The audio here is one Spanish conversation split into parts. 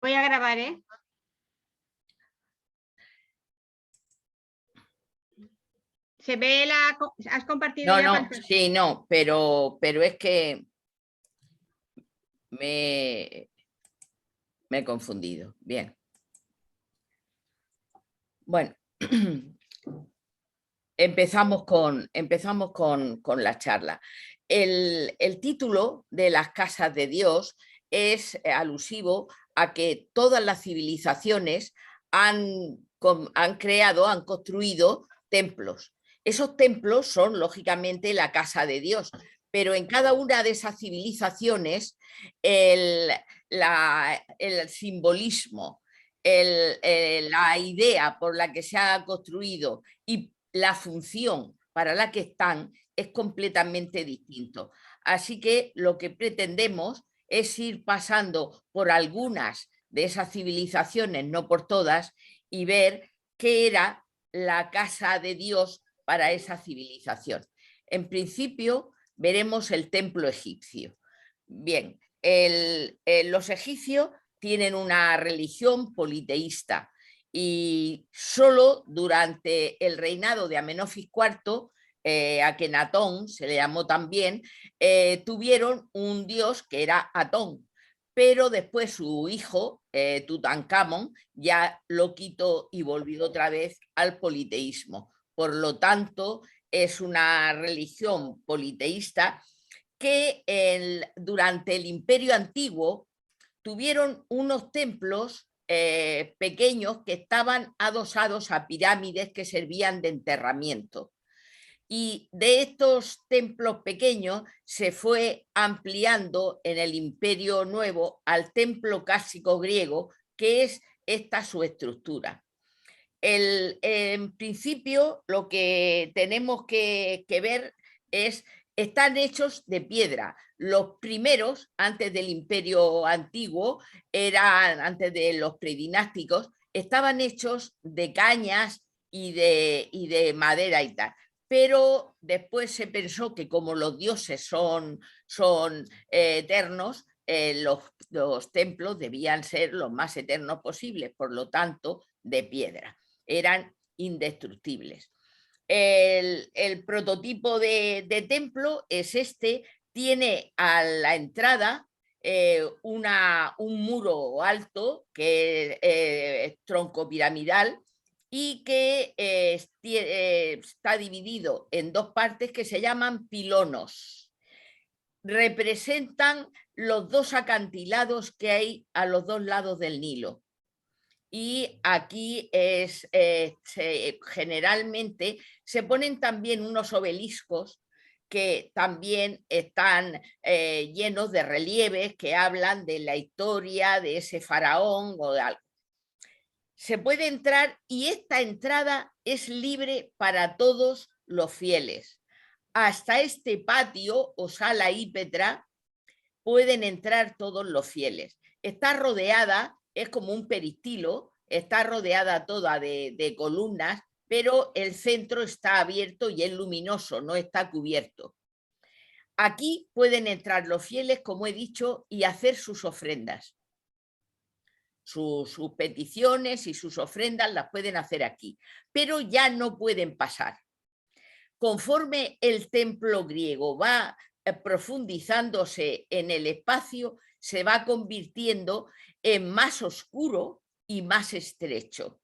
Voy a grabar, ¿eh? ¿Se ve la... ¿Has compartido ya pantalla? Sí, no, pero es que me he confundido. Bien. Bueno, empezamos con la charla. El título de las casas de Dios es alusivo a que todas las civilizaciones han creado, han construido templos. Esos templos son, lógicamente, la casa de Dios, pero en cada una de esas civilizaciones el simbolismo, la idea por la que se ha construido y la función para la que están es completamente distinto. Así que lo que pretendemos es ir pasando por algunas de esas civilizaciones, no por todas, y ver qué era la casa de Dios para esa civilización. En principio, veremos el templo egipcio. Bien, los egipcios tienen una religión politeísta y solo durante el reinado de Amenofis IV, Akenatón se le llamó también, tuvieron un dios que era Atón, pero después su hijo, Tutankamón, ya lo quitó y volvió otra vez al politeísmo. Por lo tanto, es una religión politeísta que durante el Imperio Antiguo tuvieron unos templos pequeños que estaban adosados a pirámides que servían de enterramiento. Y de estos templos pequeños se fue ampliando en el Imperio Nuevo al templo clásico griego, que es esta su estructura. En principio, lo que tenemos que ver es, están hechos de piedra. Los primeros, antes del Imperio Antiguo, antes de los predinásticos, estaban hechos de cañas y de madera y tal. Pero después se pensó que como los dioses son eternos, los templos debían ser lo más eternos posibles, por lo tanto, de piedra. Eran indestructibles. El prototipo de templo es este, tiene a la entrada un muro alto que es tronco piramidal y que está dividido en dos partes que se llaman pilonos. Representan los dos acantilados que hay a los dos lados del Nilo. Y aquí generalmente se ponen también unos obeliscos que también están llenos de relieves que hablan de la historia de ese faraón o de algo. Se puede entrar y esta entrada es libre para todos los fieles. Hasta este patio o sala ípetra pueden entrar todos los fieles. Está rodeada, es como un peristilo, está rodeada toda de columnas, pero el centro está abierto y es luminoso, no está cubierto. Aquí pueden entrar los fieles, como he dicho, y hacer sus ofrendas. Sus peticiones y sus ofrendas las pueden hacer aquí, pero ya no pueden pasar. Conforme el templo griego va profundizándose en el espacio, se va convirtiendo en más oscuro y más estrecho.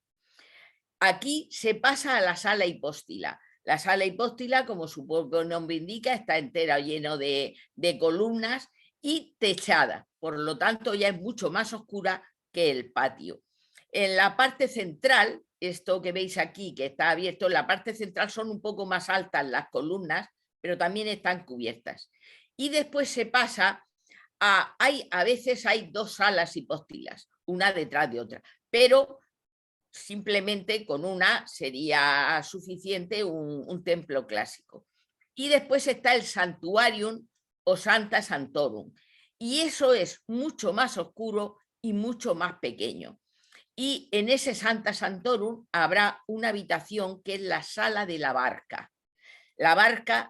Aquí se pasa a la sala hipóstila. La sala hipóstila, como su propio nombre indica, está entera lleno de columnas y techada. Por lo tanto, ya es mucho más oscura que el patio. En la parte central, esto que veis aquí, que está abierto, en la parte central son un poco más altas las columnas, pero también están cubiertas. Y después se pasa a veces hay dos salas hipóstilas, una detrás de otra, pero simplemente con una sería suficiente un templo clásico. Y después está el Santuarium o Santa Santorum. Y eso es mucho más oscuro y mucho más pequeño. Y en ese Santa Santorum habrá una habitación que es la sala de la barca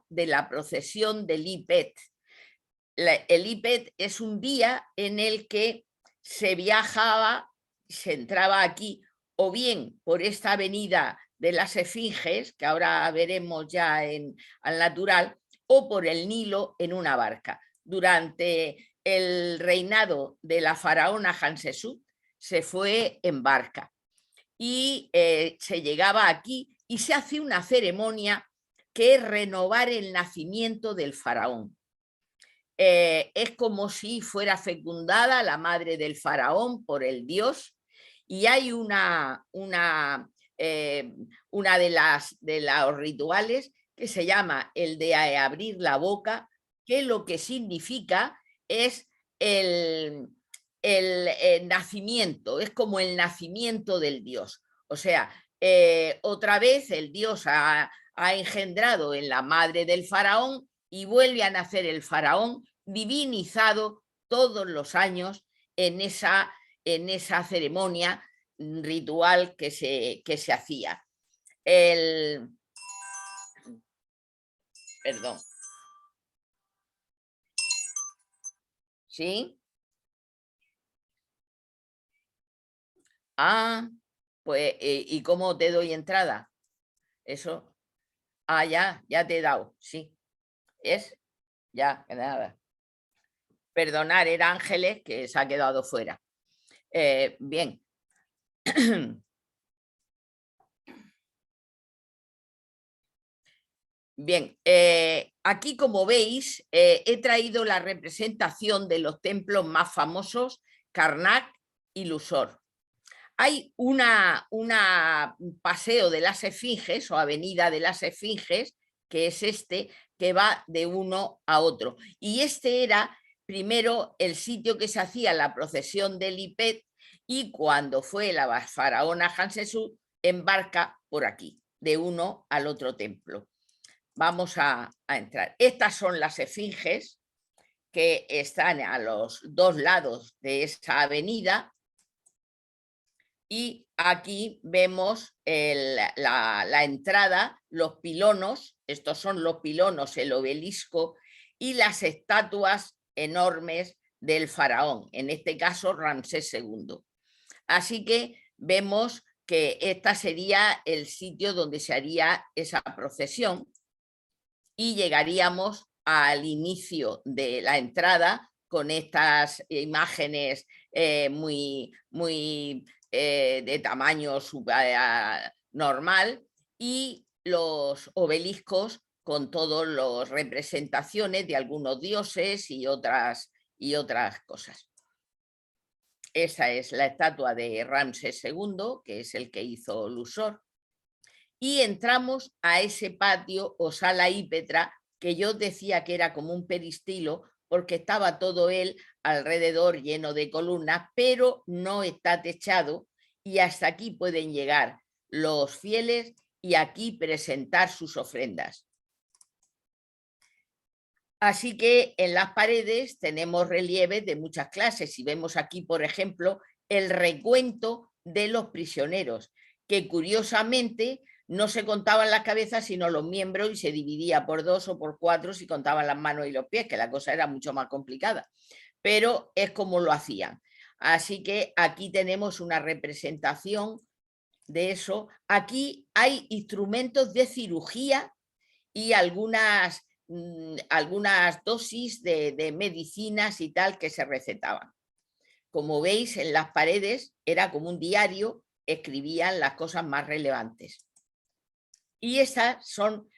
de la procesión del Ipet. El Ipet es un día en el que se viajaba, se entraba aquí, o bien por esta avenida de las Esfinges, que ahora veremos ya al natural, o por el Nilo en una barca. Durante el reinado de la faraona Hatshepsut se fue en barca y se llegaba aquí y se hace una ceremonia que es renovar el nacimiento del faraón. Es como si fuera fecundada la madre del faraón por el dios, y hay una de los rituales que se llama el de abrir la boca, que lo que significa es el nacimiento, es como el nacimiento del dios. O sea, otra vez el dios ha engendrado en la madre del faraón y vuelve a nacer el faraón divinizado todos los años en esa ceremonia ritual que se hacía. Perdón. ¿Sí? Ah, pues, ¿y cómo te doy entrada? Eso. Ah, ya te he dado, sí. ¿Es? Ya, nada. Perdonar, era Ángeles que se ha quedado fuera. Bien. Bien, aquí como veis he traído la representación de los templos más famosos, Karnak y Luxor. Hay un paseo de las Esfinges o avenida de las Esfinges, que es este, que va de uno a otro. Y este era primero el sitio que se hacía la procesión del Ipet, y cuando fue la faraona Hatshepsut embarca por aquí, de uno al otro templo. Vamos a entrar. Estas son las Esfinges que están a los dos lados de esa avenida. Y aquí vemos la entrada, los pilonos, estos son los pilonos, el obelisco y las estatuas enormes del faraón, en este caso Ramsés II. Así que vemos que este sería el sitio donde se haría esa procesión y llegaríamos al inicio de la entrada con estas imágenes muy de tamaño normal, y los obeliscos con todas las representaciones de algunos dioses y otras cosas. Esa es la estatua de Ramsés II, que es el que hizo Luxor. Y entramos a ese patio o sala hípetra que yo decía que era como un peristilo, porque estaba todo él alrededor lleno de columnas, pero no está techado, y hasta aquí pueden llegar los fieles y aquí presentar sus ofrendas. Así que en las paredes tenemos relieves de muchas clases, y vemos aquí, por ejemplo, el recuento de los prisioneros, que curiosamente no se contaban las cabezas sino los miembros, y se dividía por 2 o por 4 si contaban las manos y los pies, que la cosa era mucho más complicada, pero es como lo hacían. Así que aquí tenemos una representación de eso. Aquí hay instrumentos de cirugía y algunas dosis de medicinas y tal que se recetaban. Como veis, en las paredes era como un diario, escribían las cosas más relevantes. Y estas son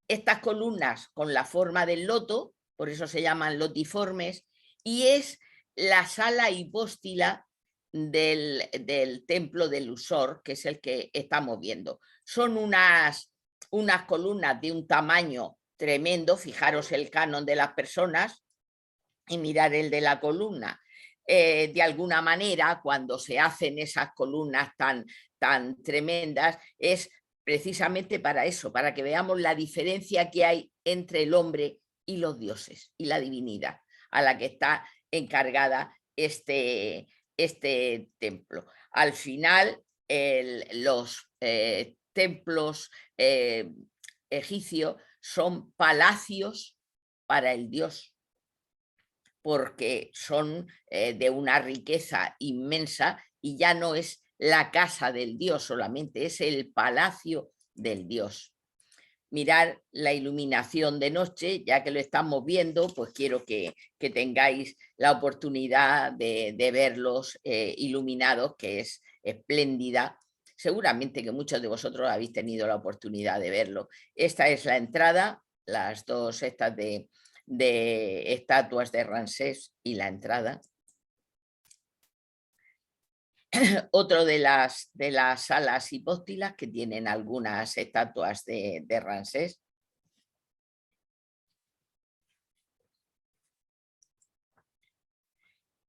estas columnas con la forma del loto, por eso se llaman lotiformes, y es la sala hipóstila del templo de Luxor, que es el que estamos viendo. Son unas columnas de un tamaño tremendo, fijaros el canon de las personas y mirar el de la columna. De alguna manera, cuando se hacen esas columnas tan tremendas, es precisamente para eso, para que veamos la diferencia que hay entre el hombre y los dioses y la divinidad a la que está encargada este templo. Al final, los templos egipcios son palacios para el dios. porque son de una riqueza inmensa y ya no es la casa del dios solamente, es el palacio del dios. Mirar la iluminación de noche, ya que lo estamos viendo, pues quiero que tengáis la oportunidad de verlos iluminados, que es espléndida. Seguramente que muchos de vosotros habéis tenido la oportunidad de verlo. Esta es la entrada, las dos estas de estatuas de Ramsés y la entrada. Otro de las salas hipóstilas que tienen algunas estatuas de Ramsés.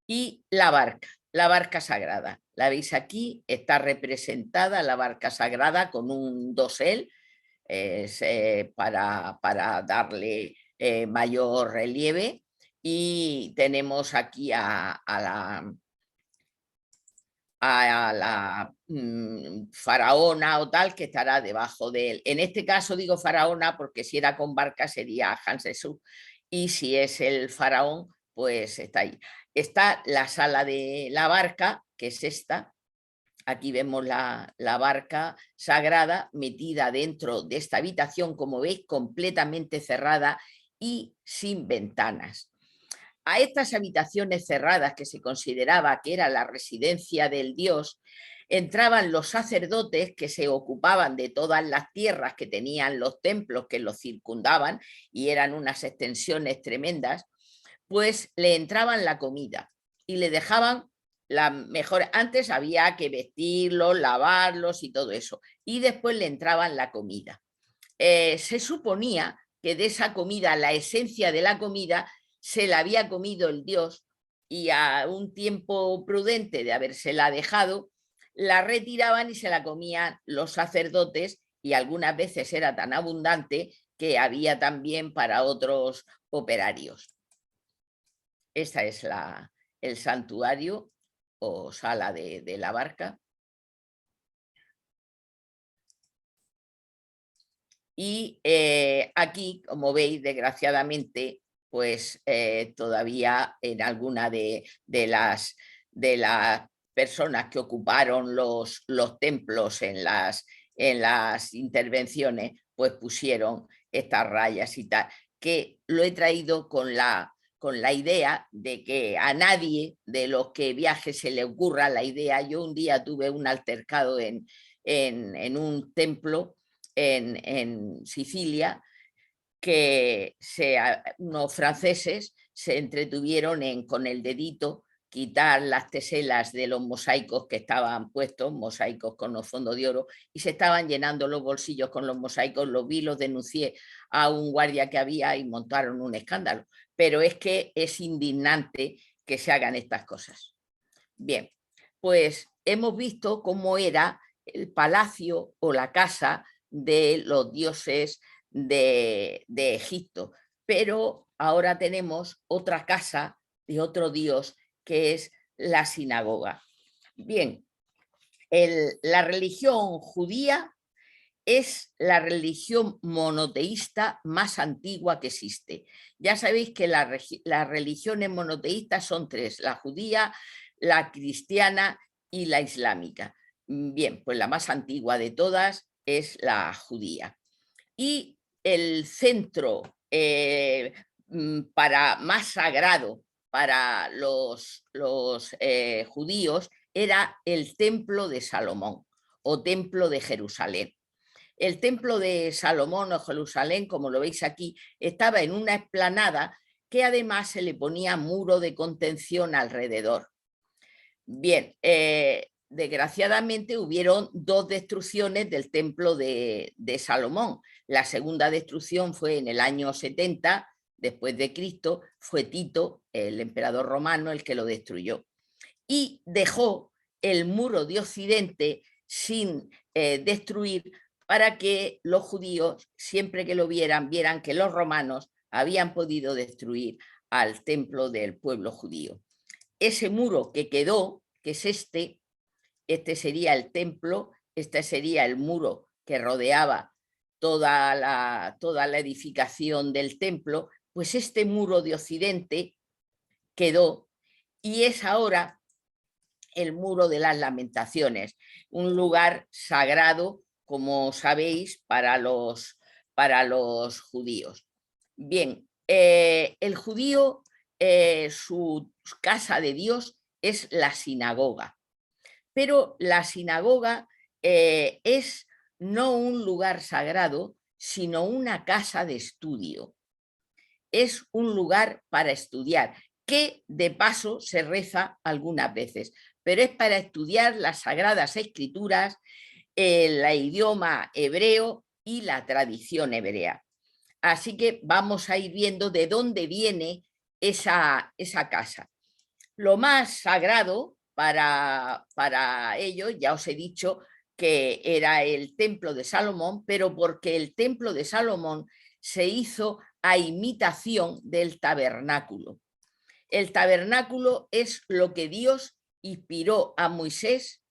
Y la barca sagrada. La veis aquí, está representada la barca sagrada con un dosel para darle mayor relieve. Y tenemos aquí a la faraona o tal que estará debajo de él. En este caso digo faraona porque si era con barca sería Hatshepsut y si es el faraón pues está ahí. Está la sala de la barca, que es esta. Aquí vemos la barca sagrada metida dentro de esta habitación, como veis, completamente cerrada y sin ventanas. A estas habitaciones cerradas, que se consideraba que era la residencia del dios, entraban los sacerdotes que se ocupaban de todas las tierras que tenían los templos que los circundaban, y eran unas extensiones tremendas, pues le entraban la comida y le dejaban la mejor. Antes había que vestirlos, lavarlos y todo eso, y después le entraban la comida. Se suponía que de esa comida, la esencia de la comida, se la había comido el dios y a un tiempo prudente de habérsela dejado, la retiraban y se la comían los sacerdotes, y algunas veces era tan abundante que había también para otros operarios. Esta es el santuario o sala de la barca. Y aquí, como veis, desgraciadamente, pues todavía en alguna de las personas que ocuparon los templos en las intervenciones, pues pusieron estas rayas y tal, que lo he traído con la idea de que a nadie de los que viaje se le ocurra la idea. Yo un día tuve un altercado en un templo en Sicilia, que unos franceses se entretuvieron en con el dedito quitar las teselas de los mosaicos que estaban puestos, mosaicos con los fondos de oro, y se estaban llenando los bolsillos con los mosaicos. Los vi, los denuncié a un guardia que había y montaron un escándalo. Pero es que es indignante que se hagan estas cosas. Bien, pues hemos visto cómo era el palacio o la casa de los dioses de Egipto, pero ahora tenemos otra casa de otro dios, que es la sinagoga. Bien, la religión judía es la religión monoteísta más antigua que existe. Ya sabéis que las religiones monoteístas son tres: la judía, la cristiana y la islámica. Bien, pues la más antigua de todas es la judía. Y el centro más sagrado para los judíos era el templo de Salomón o templo de Jerusalén. El templo de Salomón o Jerusalén, como lo veis aquí, estaba en una explanada que además se le ponía muro de contención alrededor. Bien, desgraciadamente hubieron dos destrucciones del templo de Salomón. La segunda destrucción fue en el año 70 después de Cristo. Fue Tito, el emperador romano, el que lo destruyó. Y dejó el muro de Occidente sin destruir, para que los judíos, siempre que lo vieran que los romanos habían podido destruir al templo del pueblo judío. Ese muro que quedó, que es este sería el templo, este sería el muro que rodeaba toda la edificación del templo. Pues este muro de Occidente quedó y es ahora el Muro de las Lamentaciones, un lugar sagrado, como sabéis, para los judíos. Bien, el judío, su casa de Dios es la sinagoga, pero la sinagoga es no un lugar sagrado, sino una casa de estudio. Es un lugar para estudiar, que de paso se reza algunas veces, pero es para estudiar las sagradas escrituras, el idioma hebreo y la tradición hebrea. Así que vamos a ir viendo de dónde viene esa casa. Lo más sagrado para ellos, ya os he dicho que era el templo de Salomón, pero porque el templo de Salomón se hizo a imitación del tabernáculo. El tabernáculo es lo que Dios inspiró a Moisés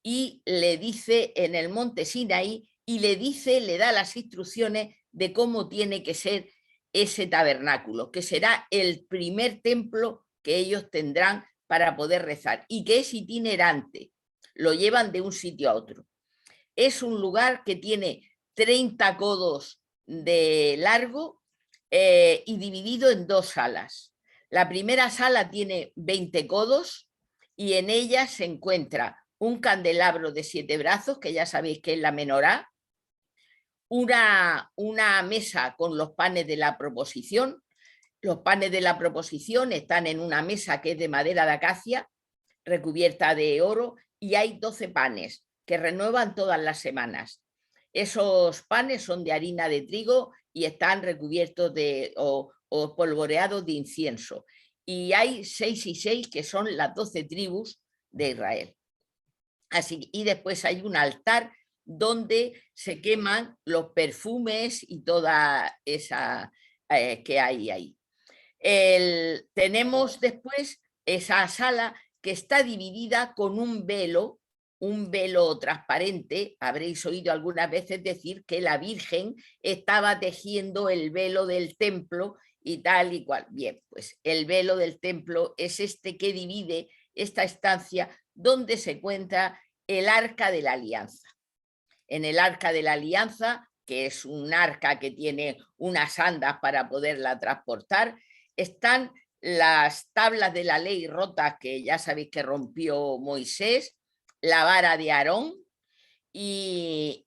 y le dice en el monte Sinaí y le da las instrucciones de cómo tiene que ser ese tabernáculo, que será el primer templo que ellos tendrán para poder rezar y que es itinerante, lo llevan de un sitio a otro. Es un lugar que tiene 30 codos de largo y dividido en 2 salas. La primera sala tiene 20 codos y en ella se encuentra un candelabro de 7 brazos, que ya sabéis que es la menorá, una mesa con los panes de la proposición. Los panes de la proposición están en una mesa que es de madera de acacia, recubierta de oro, y hay 12 panes que renuevan todas las semanas. Esos panes son de harina de trigo y están recubiertos o polvoreados de incienso. Y hay 6 y 6 que son las 12 tribus de Israel. Así, y después hay un altar donde se queman los perfumes y toda esa que hay ahí. Tenemos después esa sala que está dividida con un velo transparente. Habréis oído algunas veces decir que la Virgen estaba tejiendo el velo del templo y tal y cual. Bien, pues el velo del templo es este que divide esta estancia donde se encuentra el Arca de la Alianza. En el Arca de la Alianza, que es un arca que tiene unas andas para poderla transportar, están las tablas de la ley rotas, que ya sabéis que rompió Moisés, la vara de Aarón y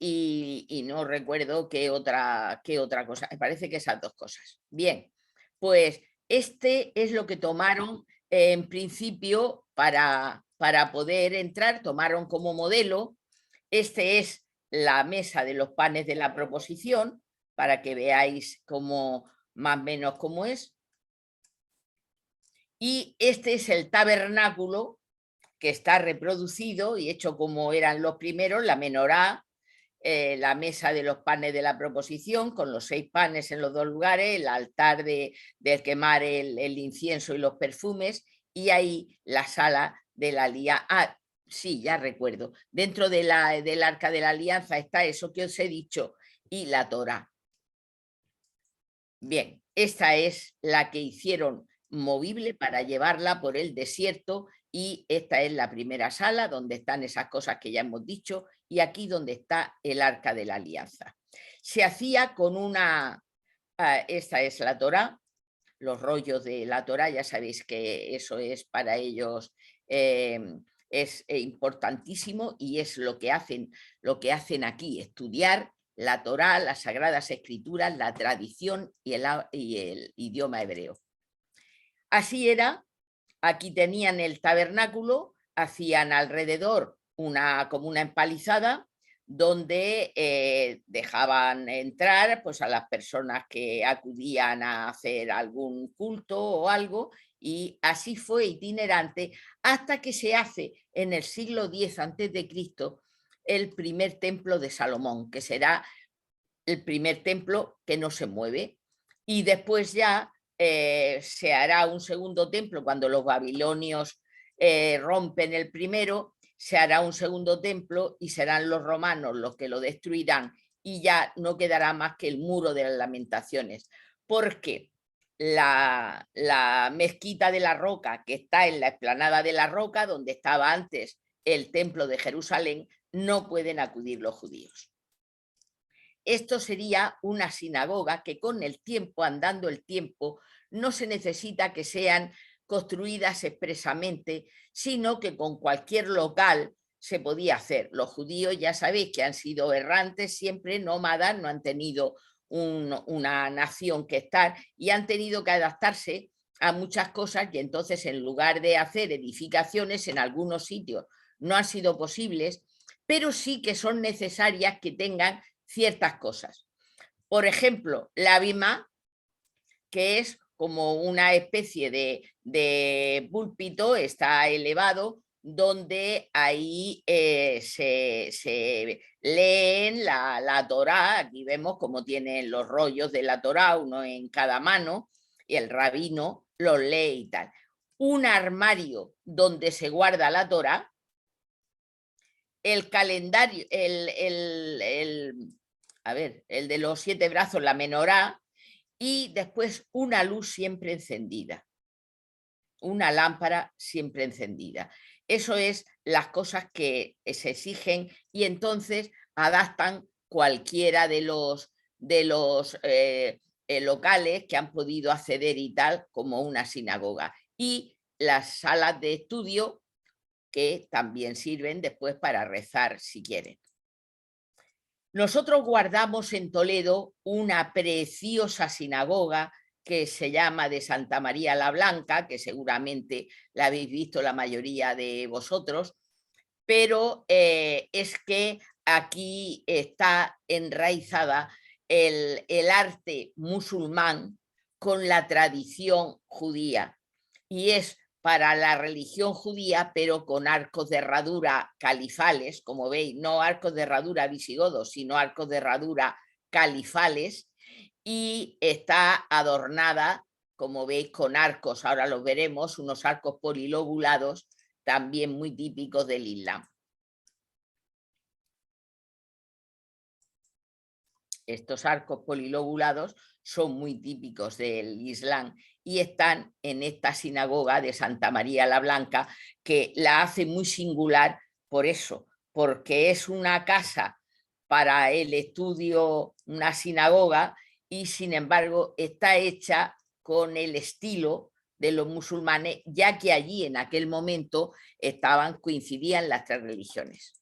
no recuerdo qué otra cosa. Me parece que esas 2 cosas. Bien, pues este es lo que tomaron en principio para poder entrar, tomaron como modelo. Este es la mesa de los panes de la proposición, para que veáis cómo, más o menos cómo es. Y este es el tabernáculo, que está reproducido y hecho como eran los primeros, la menorá, la mesa de los panes de la proposición, con los 6 panes en los 2 lugares, el altar de quemar el incienso y los perfumes, y ahí la sala de la alianza. Ah, sí, ya recuerdo. Dentro del Arca de la Alianza está eso que os he dicho y la Torá. Bien, esta es la que hicieron movible para llevarla por el desierto y esta es la primera sala donde están esas cosas que ya hemos dicho y aquí donde está el Arca de la Alianza. Se hacía con esta es la Torá, los rollos de la Torá, ya sabéis que eso es para ellos es importantísimo y es lo que hacen aquí, estudiar la Torá, las Sagradas Escrituras, la tradición y el idioma hebreo. Así era, aquí tenían el tabernáculo, hacían alrededor como una empalizada donde dejaban entrar pues, a las personas que acudían a hacer algún culto o algo, y así fue itinerante hasta que se hace en el siglo X a.C. el primer templo de Salomón, que será el primer templo que no se mueve. Y después ya se hará un segundo templo cuando los babilonios rompen el primero, se hará un segundo templo y serán los romanos los que lo destruirán y ya no quedará más que el muro de las lamentaciones. ¿Por qué? la mezquita de la Roca, que está en la explanada de la Roca, donde estaba antes el templo de Jerusalén, no pueden acudir los judíos. Esto sería una sinagoga que con el tiempo, andando el tiempo, no se necesita que sean construidas expresamente, sino que con cualquier local se podía hacer. Los judíos ya sabéis que han sido errantes, siempre nómadas, no han tenido una nación que estar y han tenido que adaptarse a muchas cosas, y entonces en lugar de hacer edificaciones en algunos sitios no han sido posibles, pero sí que son necesarias que tengan ciertas cosas. Por ejemplo, la bima, que es como una especie de púlpito, está elevado, donde ahí se leen la Torá. Aquí vemos cómo tienen los rollos de la Torá, uno en cada mano, y el rabino los lee y tal. Un armario donde se guarda la Torá, el calendario, el de los 7 brazos, la menorá, y después una luz siempre encendida, una lámpara siempre encendida. Eso es las cosas que se exigen, y entonces adaptan cualquiera de los locales que han podido acceder y tal, como una sinagoga. Y las salas de estudio, que también sirven después para rezar si quieren. Nosotros guardamos en Toledo una preciosa sinagoga que se llama de Santa María la Blanca, que seguramente la habéis visto la mayoría de vosotros, pero es que aquí está enraizada el arte musulmán con la tradición judía, y es para la religión judía, pero con arcos de herradura califales, como veis, no arcos de herradura visigodos, sino arcos de herradura califales, y está adornada, como veis, con arcos, ahora los veremos, unos arcos polilobulados, también muy típicos del Islam. Estos arcos polilobulados son muy típicos del Islam y están en esta sinagoga de Santa María la Blanca, que la hace muy singular por eso, porque es una casa para el estudio, una sinagoga, y sin embargo está hecha con el estilo de los musulmanes, ya que allí en aquel momento coincidían las 3 religiones.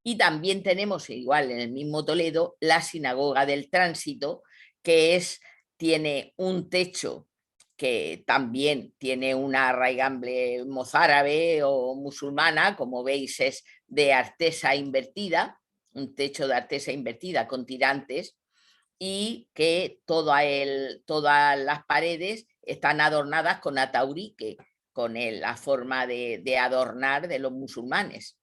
Y también tenemos, igual en el mismo Toledo, la sinagoga del Tránsito, que tiene un techo que también tiene una raigambre mozárabe o musulmana, como veis es de artesa invertida, un techo de artesa invertida con tirantes, y que todas las paredes están adornadas con ataurique, con la forma de adornar de los musulmanes.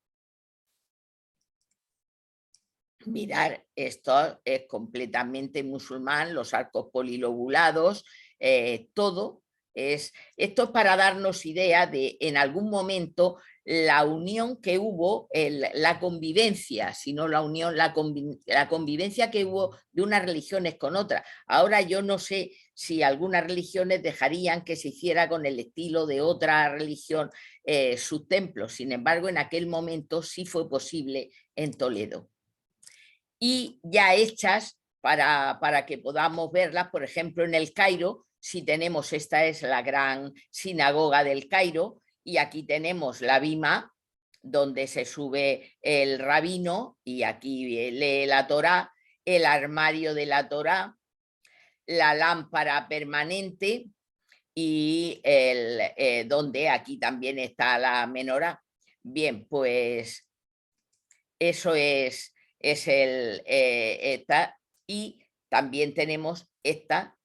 Mirar, esto es completamente musulmán, los arcos polilobulados, todo esto es para darnos idea de en algún momento la unión que hubo, la convivencia, sino la unión, la convivencia que hubo de unas religiones con otras. Ahora yo no sé si algunas religiones dejarían que se hiciera con el estilo de otra religión sus templos. Sin embargo, en aquel momento sí fue posible en Toledo. Y ya hechas para que podamos verlas, por ejemplo, en el Cairo, si tenemos, esta es la gran sinagoga del Cairo, y aquí tenemos la bima, donde se sube el rabino, y aquí lee la Torá, el armario de la Torá, la lámpara permanente, y donde aquí también está la menorá. Bien, pues eso es esta, y también tenemos esta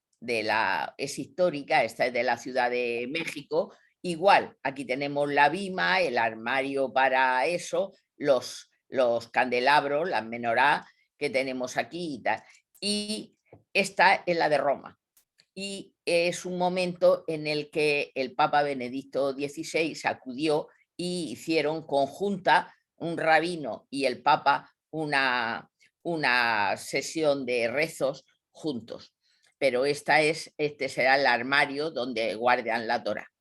es histórica, esta es de la Ciudad de México. Igual, aquí tenemos la bima, el armario para eso, los candelabros, las menorá que tenemos aquí y tal. Y esta es la de Roma. Y es un momento en el que el Papa Benedicto XVI acudió y hicieron conjunta, un rabino y el Papa, una sesión de rezos juntos. pero este será el armario donde guardan la Torá.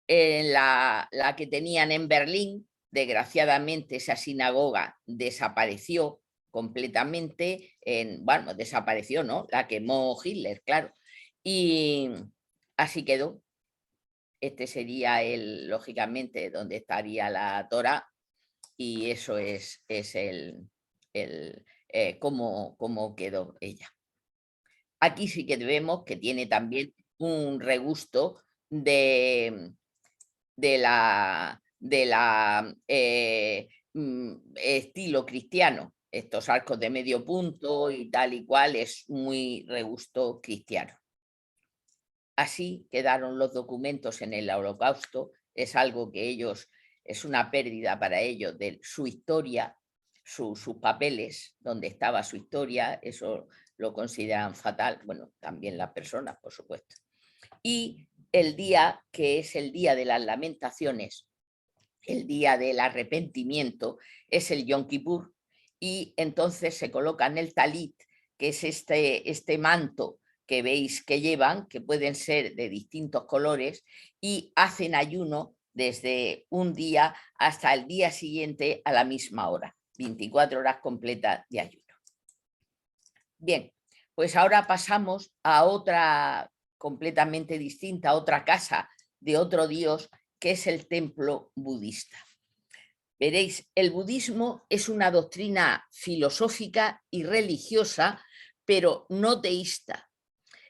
La que tenían en Berlín, desgraciadamente esa sinagoga desapareció completamente, bueno, desapareció, ¿no? La quemó Hitler, claro, y así quedó. Este sería lógicamente, donde estaría la Torá, y eso es cómo quedó ella. Aquí sí que vemos que tiene también un regusto de estilo cristiano. Estos arcos de medio punto y tal y cual, es muy regusto cristiano. Así quedaron los documentos en el Holocausto. Es algo que es una pérdida para ellos de su historia, sus papeles, donde estaba su historia, eso lo consideran fatal. Bueno, también las personas, por supuesto. Y el día que es el día de las lamentaciones, el día del arrepentimiento, es el Yom Kippur, y entonces se colocan el talit, que es este manto que veis que llevan, que pueden ser de distintos colores, y hacen ayuno desde un día hasta el día siguiente a la misma hora, 24 horas completas de ayuno. Bien, pues ahora pasamos a otra completamente distinta, otra casa de otro dios, que es el templo budista. Veréis, el budismo es una doctrina filosófica y religiosa, pero no teísta.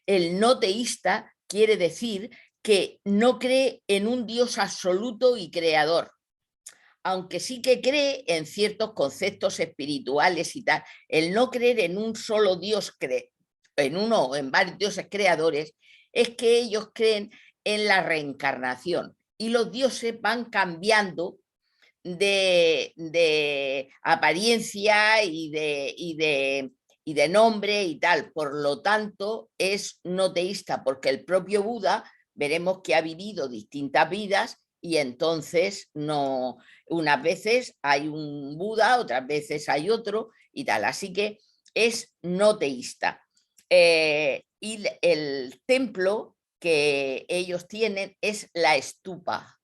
El no teísta quiere decir que no cree en un Dios absoluto y creador, aunque sí que cree en ciertos conceptos espirituales y tal. El no creer en un solo Dios, en uno o en varios dioses creadores, es que ellos creen en la reencarnación, y los dioses van cambiando de apariencia y de nombre y tal. Por lo tanto, es no teísta, porque el propio Buda veremos que ha vivido distintas vidas, y entonces no, unas veces hay un Buda, otras veces hay otro y tal. Así que es no teísta. Y el templo que ellos tienen es la estupa,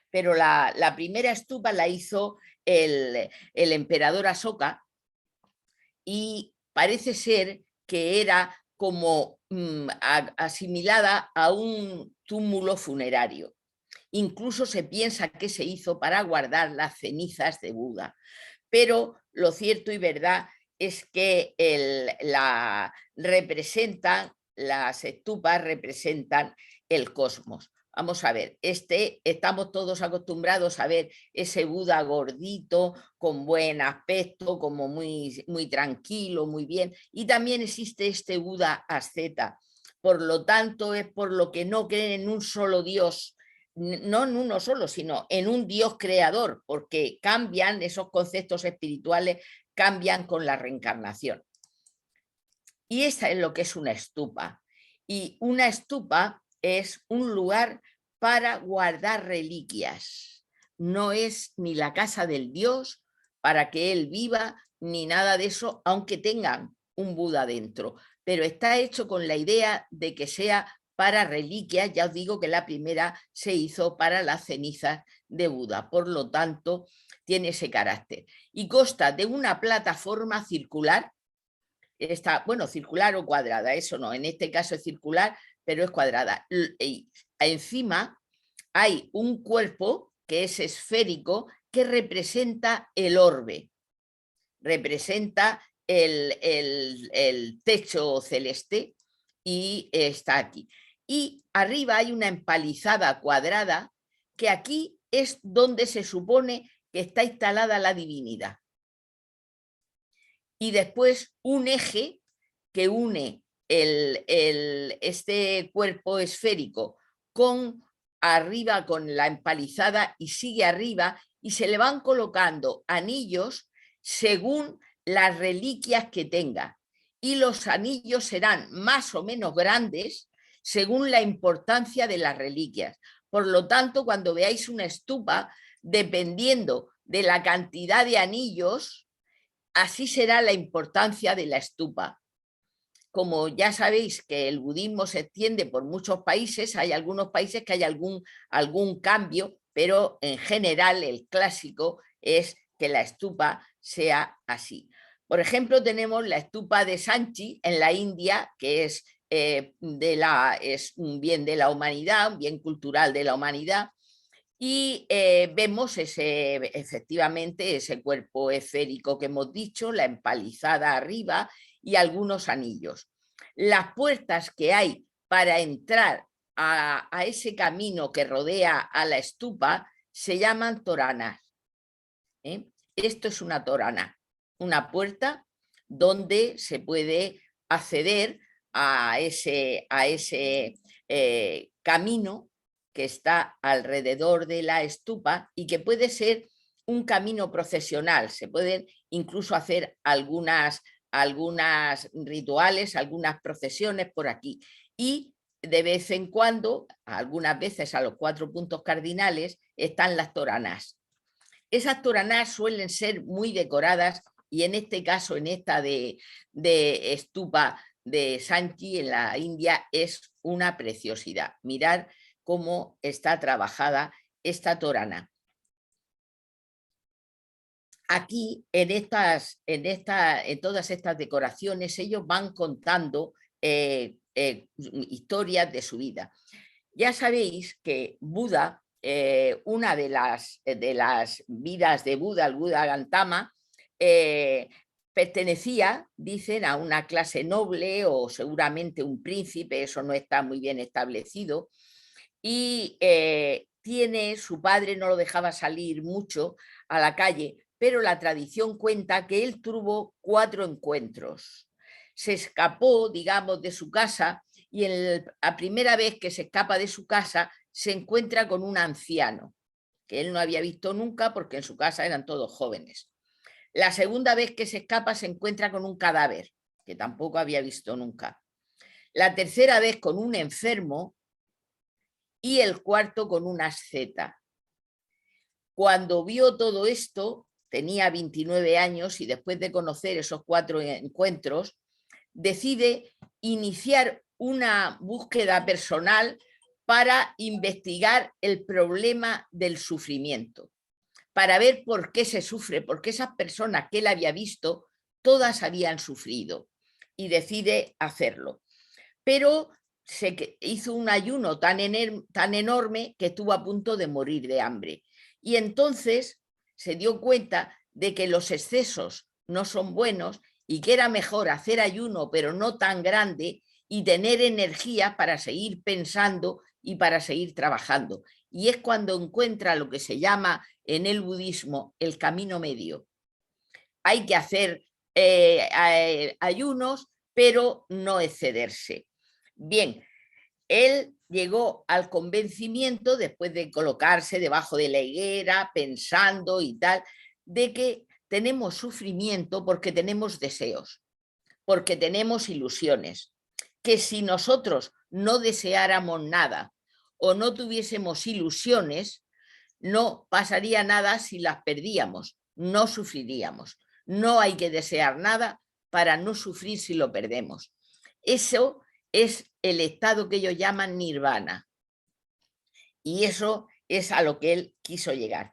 pero la primera estupa la hizo el emperador Asoka, y parece ser que era como asimilada a un túmulo funerario. Incluso se piensa que se hizo para guardar las cenizas de Buda, pero lo cierto y verdad es que las estupas representan el cosmos. Vamos a ver, estamos todos acostumbrados a ver ese Buda gordito, con buen aspecto, como muy, muy tranquilo, muy bien. Y también existe este Buda asceta. Por lo tanto, es por lo que no creen en un solo Dios, no en uno solo, sino en un Dios creador, porque cambian esos conceptos espirituales, cambian con la reencarnación. Y esa es lo que es una estupa. Y una estupa es un lugar para guardar reliquias. No es ni la casa del Dios para que él viva, ni nada de eso, aunque tengan un Buda dentro. Pero está hecho con la idea de que sea para reliquias. Ya os digo que la primera se hizo para las cenizas de Buda. Por lo tanto, tiene ese carácter. Y consta de una plataforma circular. Está, bueno, circular o cuadrada, eso no, en este caso es circular, pero es cuadrada. Y encima hay un cuerpo que es esférico, que representa el orbe, representa el techo celeste, y está aquí. Y arriba hay una empalizada cuadrada, que aquí es donde se supone que está instalada la divinidad. Y después un eje que une este cuerpo esférico con arriba, con la empalizada, y sigue arriba, y se le van colocando anillos según las reliquias que tenga, y los anillos serán más o menos grandes según la importancia de las reliquias. Por lo tanto, cuando veáis una estupa, dependiendo de la cantidad de anillos, así será la importancia de la estupa. como ya sabéis que el budismo se extiende por muchos países, hay algunos países que hay algún cambio, pero en general el clásico es que la stupa sea así. Por ejemplo, tenemos la stupa de Sanchi en la India, que es un bien de la humanidad, un bien cultural de la humanidad, y vemos efectivamente ese cuerpo esférico que hemos dicho, la empalizada arriba y algunos anillos. Las puertas que hay para entrar a ese camino que rodea a la estupa se llaman toranas. Esto es una torana, una puerta donde se puede acceder a ese camino que está alrededor de la estupa y que puede ser un camino procesional. Se pueden incluso hacer algunas rituales, algunas procesiones por aquí. Y de vez en cuando, algunas veces a los 4 puntos cardinales, están las toranas. Esas toranas suelen ser muy decoradas y en este caso, en esta de estupa de Sanchi en la India, es una preciosidad. Mirad cómo está trabajada esta torana. Aquí, en todas estas decoraciones, ellos van contando historias de su vida. Ya sabéis que Buda, una de las vidas de Buda, el Buda Gantama, pertenecía, dicen, a una clase noble o seguramente un príncipe, eso no está muy bien establecido, y su padre no lo dejaba salir mucho a la calle, pero la tradición cuenta que él tuvo 4 encuentros. Se escapó, digamos, de su casa y la primera vez que se escapa de su casa se encuentra con un anciano que él no había visto nunca porque en su casa eran todos jóvenes. La segunda vez que se escapa se encuentra con un cadáver que tampoco había visto nunca. La tercera vez con un enfermo y el cuarto con una asceta. Cuando vio todo esto, tenía 29 años y después de conocer esos 4 encuentros, decide iniciar una búsqueda personal para investigar el problema del sufrimiento, para ver por qué se sufre, porque esas personas que él había visto, todas habían sufrido, y decide hacerlo. Pero se hizo un ayuno tan enorme que estuvo a punto de morir de hambre. Y entonces se dio cuenta de que los excesos no son buenos y que era mejor hacer ayuno, pero no tan grande, y tener energía para seguir pensando y para seguir trabajando. Y es cuando encuentra lo que se llama en el budismo el camino medio. Hay que hacer ayunos, pero no excederse. Bien, él llegó al convencimiento, después de colocarse debajo de la higuera, pensando y tal, de que tenemos sufrimiento porque tenemos deseos, porque tenemos ilusiones, que si nosotros no deseáramos nada o no tuviésemos ilusiones, no pasaría nada si las perdíamos, no sufriríamos. No hay que desear nada para no sufrir si lo perdemos. Eso es el estado que ellos llaman nirvana. Y eso es a lo que él quiso llegar.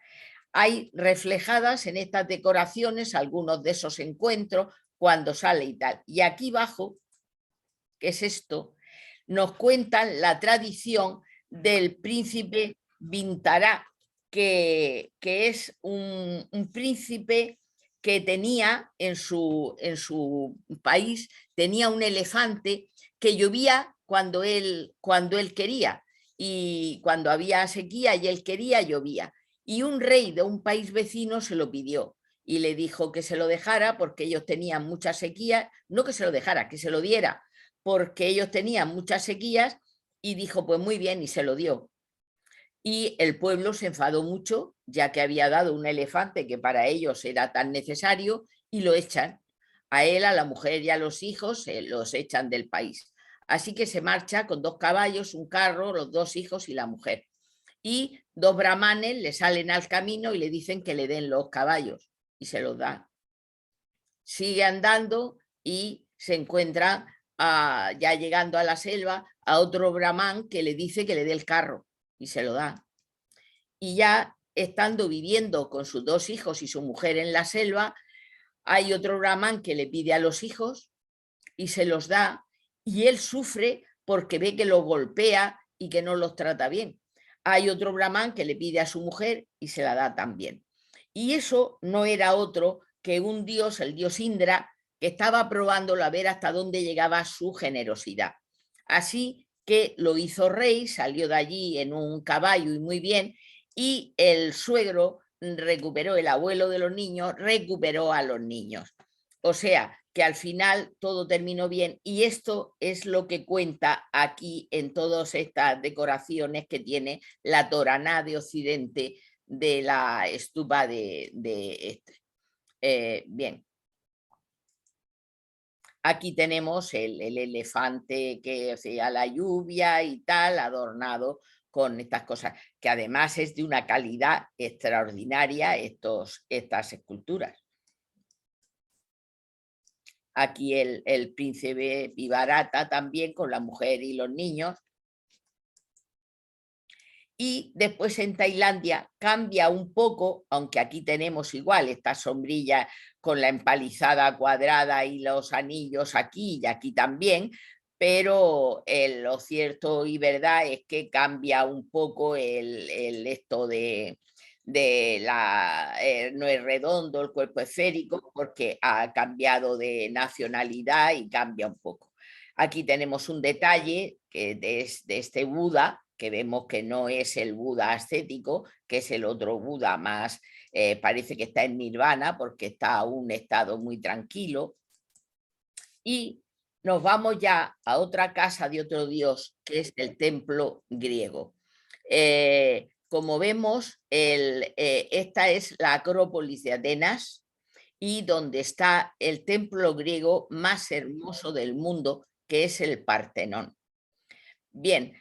Hay reflejadas en estas decoraciones algunos de esos encuentros cuando sale y tal. Y aquí abajo, que es esto, nos cuentan la tradición del príncipe Bintara, que es un príncipe que tenía en su país, tenía un elefante que llovía cuando él quería, y cuando había sequía y él quería, llovía. Y un rey de un país vecino se lo pidió y le dijo que se lo dejara porque ellos tenían mucha sequía, no que se lo dejara, que se lo diera, porque ellos tenían muchas sequías, y dijo, pues muy bien, y se lo dio. Y el pueblo se enfadó mucho, ya que había dado un elefante que para ellos era tan necesario, y lo echan. A él, a la mujer y a los hijos los echan del país. Así que se marcha con 2 caballos, un carro, los 2 hijos y la mujer. Y 2 brahmanes le salen al camino y le dicen que le den los caballos, y se los dan. Sigue andando y se encuentra ya llegando a la selva, a otro brahman que le dice que le dé el carro y se lo da. Y ya estando viviendo con sus 2 hijos y su mujer en la selva, hay otro brahman que le pide a los hijos y se los da, y él sufre porque ve que los golpea y que no los trata bien. Hay otro brahman que le pide a su mujer y se la da también. Y eso no era otro que un dios, el dios Indra, que estaba probándolo a ver hasta dónde llegaba su generosidad. Así que lo hizo rey, salió de allí en un caballo y muy bien, y el suegro recuperó, el abuelo de los niños, recuperó a los niños. O sea, que al final todo terminó bien, y esto es lo que cuenta aquí en todas estas decoraciones que tiene la Toraná de Occidente de la estupa de este. Bien. Aquí tenemos el elefante que hacía la lluvia y tal, adornado con estas cosas, que además es de una calidad extraordinaria estas esculturas. Aquí el príncipe Vivarata también con la mujer y los niños. Y después en Tailandia cambia un poco, aunque aquí tenemos igual esta sombrilla con la empalizada cuadrada y los anillos aquí y aquí también, pero lo cierto y verdad es que cambia un poco esto de no es redondo, el cuerpo esférico, porque ha cambiado de nacionalidad y cambia un poco. Aquí tenemos un detalle que de este Buda, que vemos que no es el Buda ascético, que es el otro Buda más, parece que está en nirvana porque está a un estado muy tranquilo. Y nos vamos ya a otra casa de otro dios, que es el templo griego. Como vemos, esta es la Acrópolis de Atenas, y donde está el templo griego más hermoso del mundo, que es el Partenón. Bien,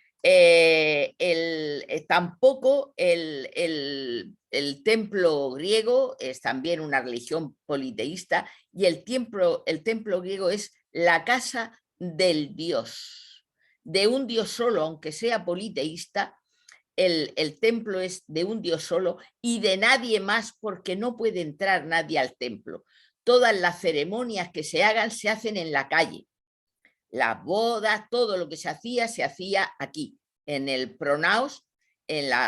tampoco el templo griego es también una religión politeísta, y el templo griego es la casa del dios, de un dios solo, aunque sea politeísta. El templo es de un dios solo y de nadie más, porque no puede entrar nadie al templo. Todas las ceremonias que se hagan se hacen en la calle. Las bodas, todo lo que se hacía aquí, en el pronaos,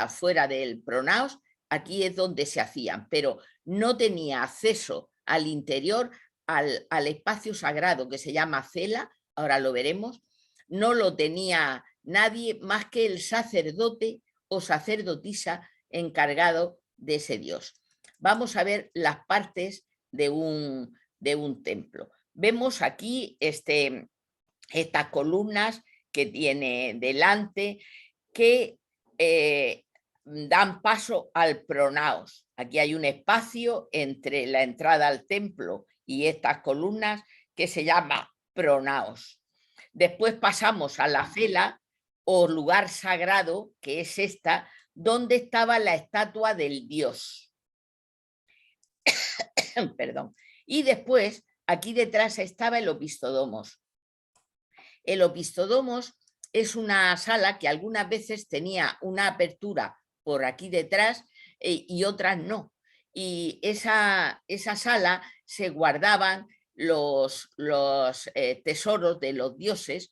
fuera del pronaos, aquí es donde se hacían, pero no tenía acceso al interior, al espacio sagrado que se llama cela, ahora lo veremos, no lo tenía nadie más que el sacerdote o sacerdotisa encargado de ese dios. Vamos a ver las partes de un templo. Vemos aquí estas columnas que tiene delante, que dan paso al pronaos. Aquí hay un espacio entre la entrada al templo y estas columnas que se llama pronaos. Después pasamos a la cela o lugar sagrado, que es esta, donde estaba la estatua del dios. Perdón. Y después, aquí detrás estaba el opistodomos. El opistodomos es una sala que algunas veces tenía una apertura por aquí detrás y otras no. Y esa sala se guardaban los tesoros de los dioses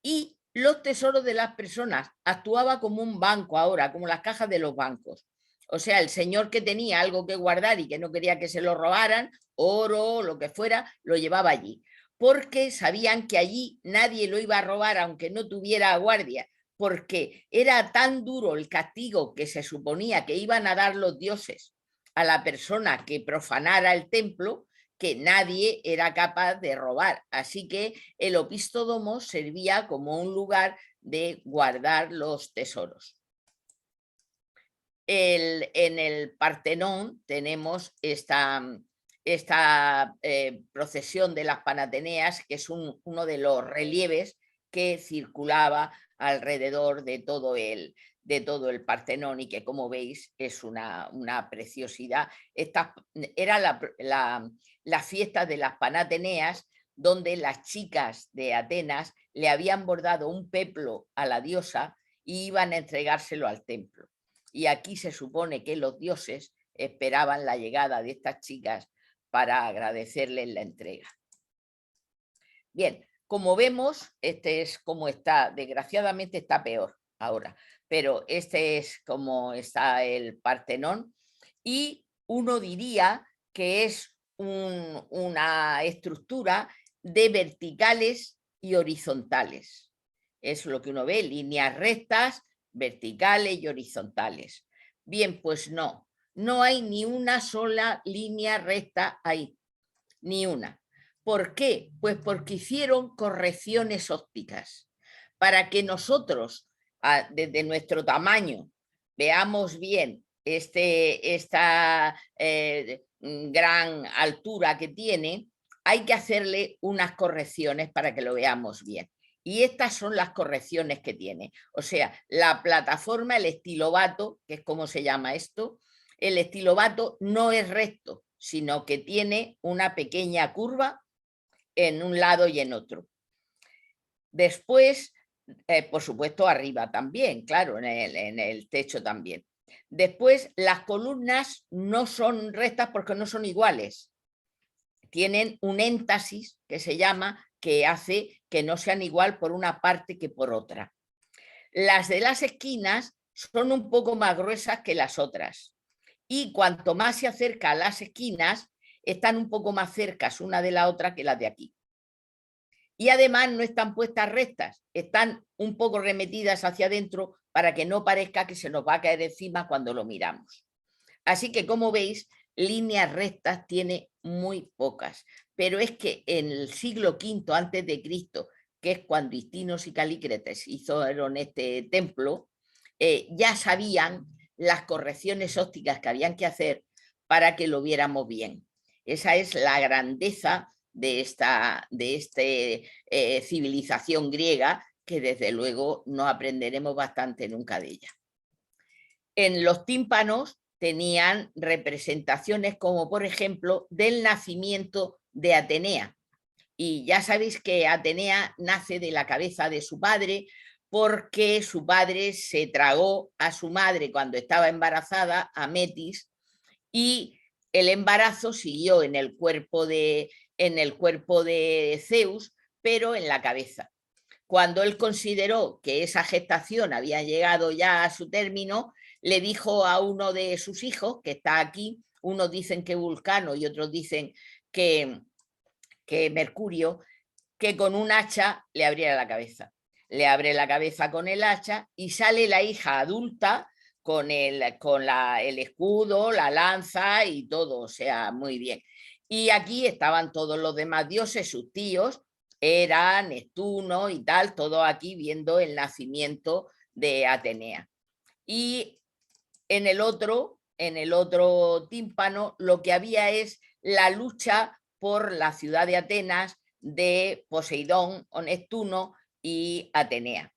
y los tesoros de las personas. Actuaba como un banco ahora, como las cajas de los bancos. O sea, el señor que tenía algo que guardar y que no quería que se lo robaran, oro, lo que fuera, lo llevaba allí, porque sabían que allí nadie lo iba a robar aunque no tuviera guardia, porque era tan duro el castigo que se suponía que iban a dar los dioses a la persona que profanara el templo, que nadie era capaz de robar. Así que el opistódomo servía como un lugar de guardar los tesoros. En el Partenón tenemos esta procesión de las Panateneas, que es uno de los relieves que circulaba alrededor de todo el Partenón, y que, como veis, es una preciosidad. Era la fiesta de las Panateneas, donde las chicas de Atenas le habían bordado un peplo a la diosa y iban a entregárselo al templo. Y aquí se supone que los dioses esperaban la llegada de estas chicas para agradecerles la entrega. Bien, como vemos, este es como está, desgraciadamente está peor ahora, pero este es como está el Partenón, y uno diría que es una estructura de verticales y horizontales. Es lo que uno ve, líneas rectas, verticales y horizontales. Bien, pues no, no hay ni una sola línea recta ahí, ni una. ¿Por qué? Pues porque hicieron correcciones ópticas para que nosotros, desde nuestro tamaño, veamos bien esta gran altura que tiene. Hay que hacerle unas correcciones para que lo veamos bien. Y estas son las correcciones que tiene. O sea, la plataforma, el estilobato, que es como se llama esto, el estilobato no es recto, sino que tiene una pequeña curva en un lado y en otro. Después, por supuesto, arriba también, claro, en el techo también. Después, las columnas no son rectas porque no son iguales. Tienen un énfasis que se llama, que hace que no sean igual por una parte que por otra. Las de las esquinas son un poco más gruesas que las otras. Y cuanto más se acerca a las esquinas, están un poco más cercas una de la otra que las de aquí. Y además no están puestas rectas, están un poco remetidas hacia adentro para que no parezca que se nos va a caer encima cuando lo miramos. Así que, como veis, líneas rectas tiene muy pocas. Pero es que en el siglo V antes de Cristo, que es cuando Histinos y Calícrates hicieron este templo, ya sabían las correcciones ópticas que habían que hacer para que lo viéramos bien. Esa es la grandeza de esta civilización griega, que desde luego no aprenderemos bastante nunca de ella. En los tímpanos tenían representaciones como, por ejemplo, del nacimiento de Atenea. Y ya sabéis que Atenea nace de la cabeza de su padre, porque su padre se tragó a su madre cuando estaba embarazada, a Metis, y el embarazo siguió en el cuerpo de Zeus, pero en la cabeza. Cuando él consideró que esa gestación había llegado ya a su término, le dijo a uno de sus hijos, que está aquí, unos dicen que Vulcano y otros dicen que Mercurio, que con un hacha le abriera la cabeza. Le abre la cabeza con el hacha y sale la hija adulta con el escudo, la lanza y todo, o sea, muy bien. Y aquí estaban todos los demás dioses, sus tíos, Hera, Neptuno y tal, todo aquí viendo el nacimiento de Atenea. Y en el otro tímpano, lo que había es la lucha por la ciudad de Atenas de Poseidón o Neptuno y Atenea.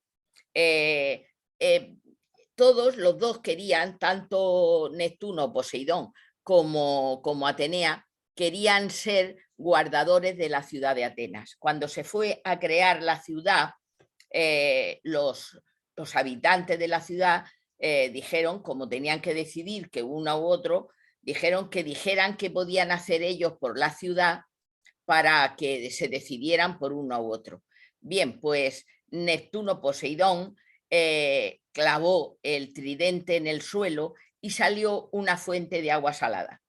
Todos los dos querían, tanto Neptuno, Poseidón, como Atenea, querían ser guardadores de la ciudad de Atenas. Cuando se fue a crear la ciudad, los habitantes de la ciudad dijeron, como tenían que decidir que uno u otro, dijeron que dijeran qué podían hacer ellos por la ciudad para que se decidieran por uno u otro. Bien, pues Neptuno Poseidón clavó el tridente en el suelo y salió una fuente de agua salada.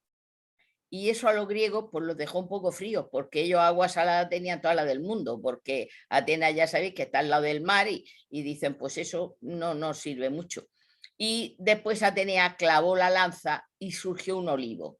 Y eso a los griegos pues los dejó un poco fríos, porque ellos agua salada tenían toda la del mundo, porque Atenas ya sabéis que está al lado del mar y dicen pues eso no sirve mucho. Y después Atenea clavó la lanza y surgió un olivo.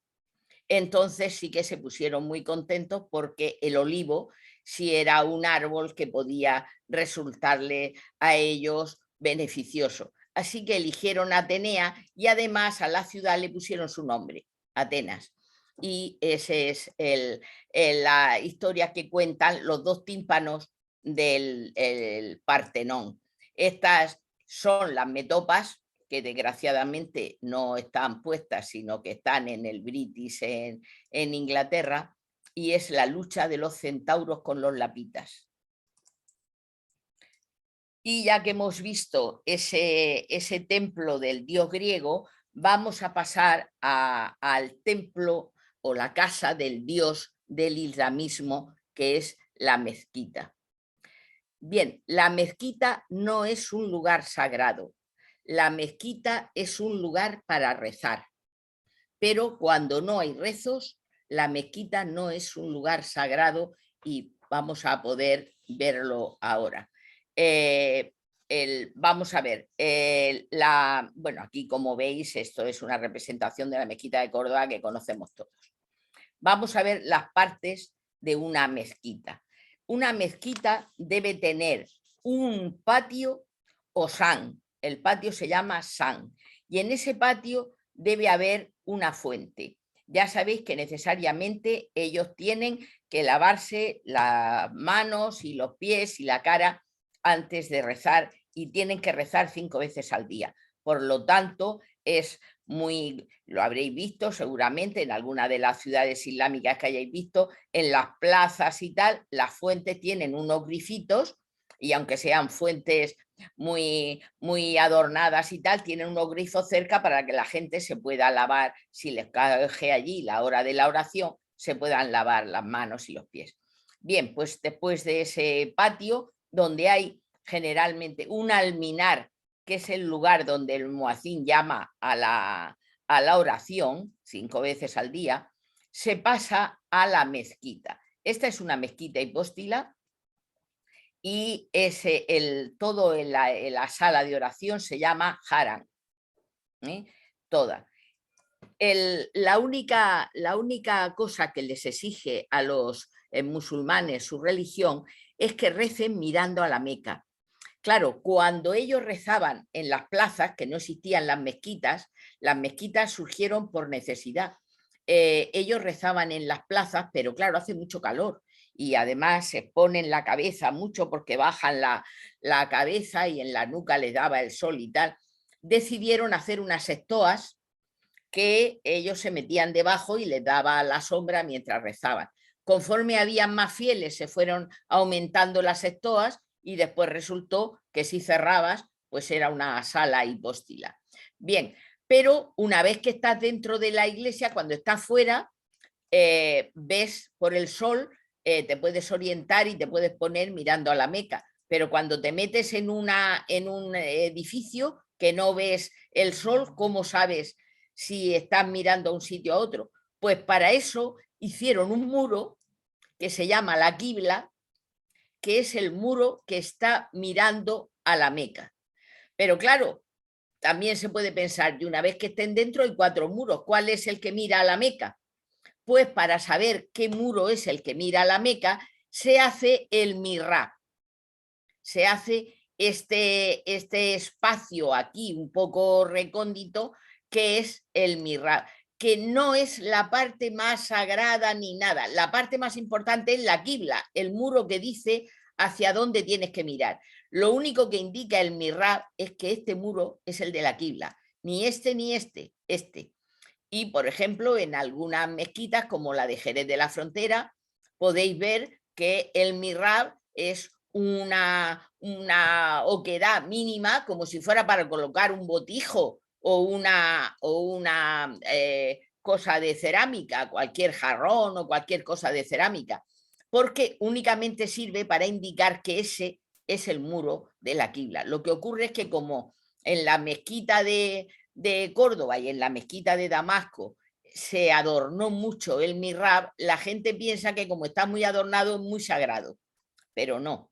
Entonces sí que se pusieron muy contentos porque el olivo sí era un árbol que podía resultarle a ellos beneficioso. Así que eligieron a Atenea y además a la ciudad le pusieron su nombre, Atenas. Y esa es la historia que cuentan los dos tímpanos del Partenón. Estas son las metopas, que desgraciadamente no están puestas, sino que están en el British en Inglaterra, y es la lucha de los centauros con los lapitas. Y ya que hemos visto ese templo del dios griego, vamos a pasar al templo o la casa del dios del islamismo, que es la mezquita. Bien, la mezquita no es un lugar sagrado. La mezquita es un lugar para rezar. Pero cuando no hay rezos, la mezquita no es un lugar sagrado y vamos a poder verlo ahora. Vamos a ver, bueno, aquí como veis, esto es una representación de la mezquita de Córdoba que conocemos todos. Vamos a ver las partes de una mezquita. Una mezquita debe tener un patio o san. El patio se llama san. Y en ese patio debe haber una fuente. Ya sabéis que necesariamente ellos tienen que lavarse las manos y los pies y la cara antes de rezar y tienen que rezar 5 veces al día. Por lo tanto, es muy, lo habréis visto seguramente en alguna de las ciudades islámicas que hayáis visto, en las plazas y tal, las fuentes tienen unos grifitos y aunque sean fuentes muy, muy adornadas y tal, tienen unos grifos cerca para que la gente se pueda lavar, si les cae allí la hora de la oración, se puedan lavar las manos y los pies. Bien, pues después de ese patio, donde hay generalmente un alminar, que es el lugar donde el muacín llama a la oración 5 veces al día, se pasa a la mezquita. Esta es una mezquita hipóstila y todo en la sala de oración se llama haram. Toda. La única cosa que les exige a los musulmanes su religión es que recen mirando a la Meca. Claro, cuando ellos rezaban en las plazas, que no existían las mezquitas surgieron por necesidad. Ellos rezaban en las plazas, pero claro, hace mucho calor y además se ponen la cabeza mucho porque bajan la cabeza y en la nuca les daba el sol y tal. Decidieron hacer unas estoas que ellos se metían debajo y les daba la sombra mientras rezaban. Conforme habían más fieles, se fueron aumentando las estoas y después resultó que si cerrabas, pues era una sala hipóstila. Bien, pero una vez que estás dentro de la iglesia, cuando estás fuera, ves por el sol, te puedes orientar y te puedes poner mirando a la Meca. Pero cuando te metes en un edificio que no ves el sol, ¿cómo sabes si estás mirando a un sitio a otro? Pues para eso hicieron un muro que se llama la Qibla, que es el muro que está mirando a la Meca. Pero claro, también se puede pensar, y una vez que estén dentro hay 4 muros, ¿cuál es el que mira a la Meca? Pues para saber qué muro es el que mira a la Meca, se hace el mihrab. Se hace este espacio aquí un poco recóndito que es el mihrab, que no es la parte más sagrada ni nada. La parte más importante es la qibla, el muro que dice hacia dónde tienes que mirar. Lo único que indica el mihrab es que este muro es el de la qibla, ni este ni este, este. Y, por ejemplo, en algunas mezquitas, como la de Jerez de la Frontera, podéis ver que el mihrab es una oquedad mínima, como si fuera para colocar un botijo o una cosa de cerámica, cualquier jarrón o cualquier cosa de cerámica, porque únicamente sirve para indicar que ese es el muro de la qibla. Lo que ocurre es que como en la mezquita de Córdoba y en la mezquita de Damasco se adornó mucho el mihrab, la gente piensa que como está muy adornado es muy sagrado, pero no.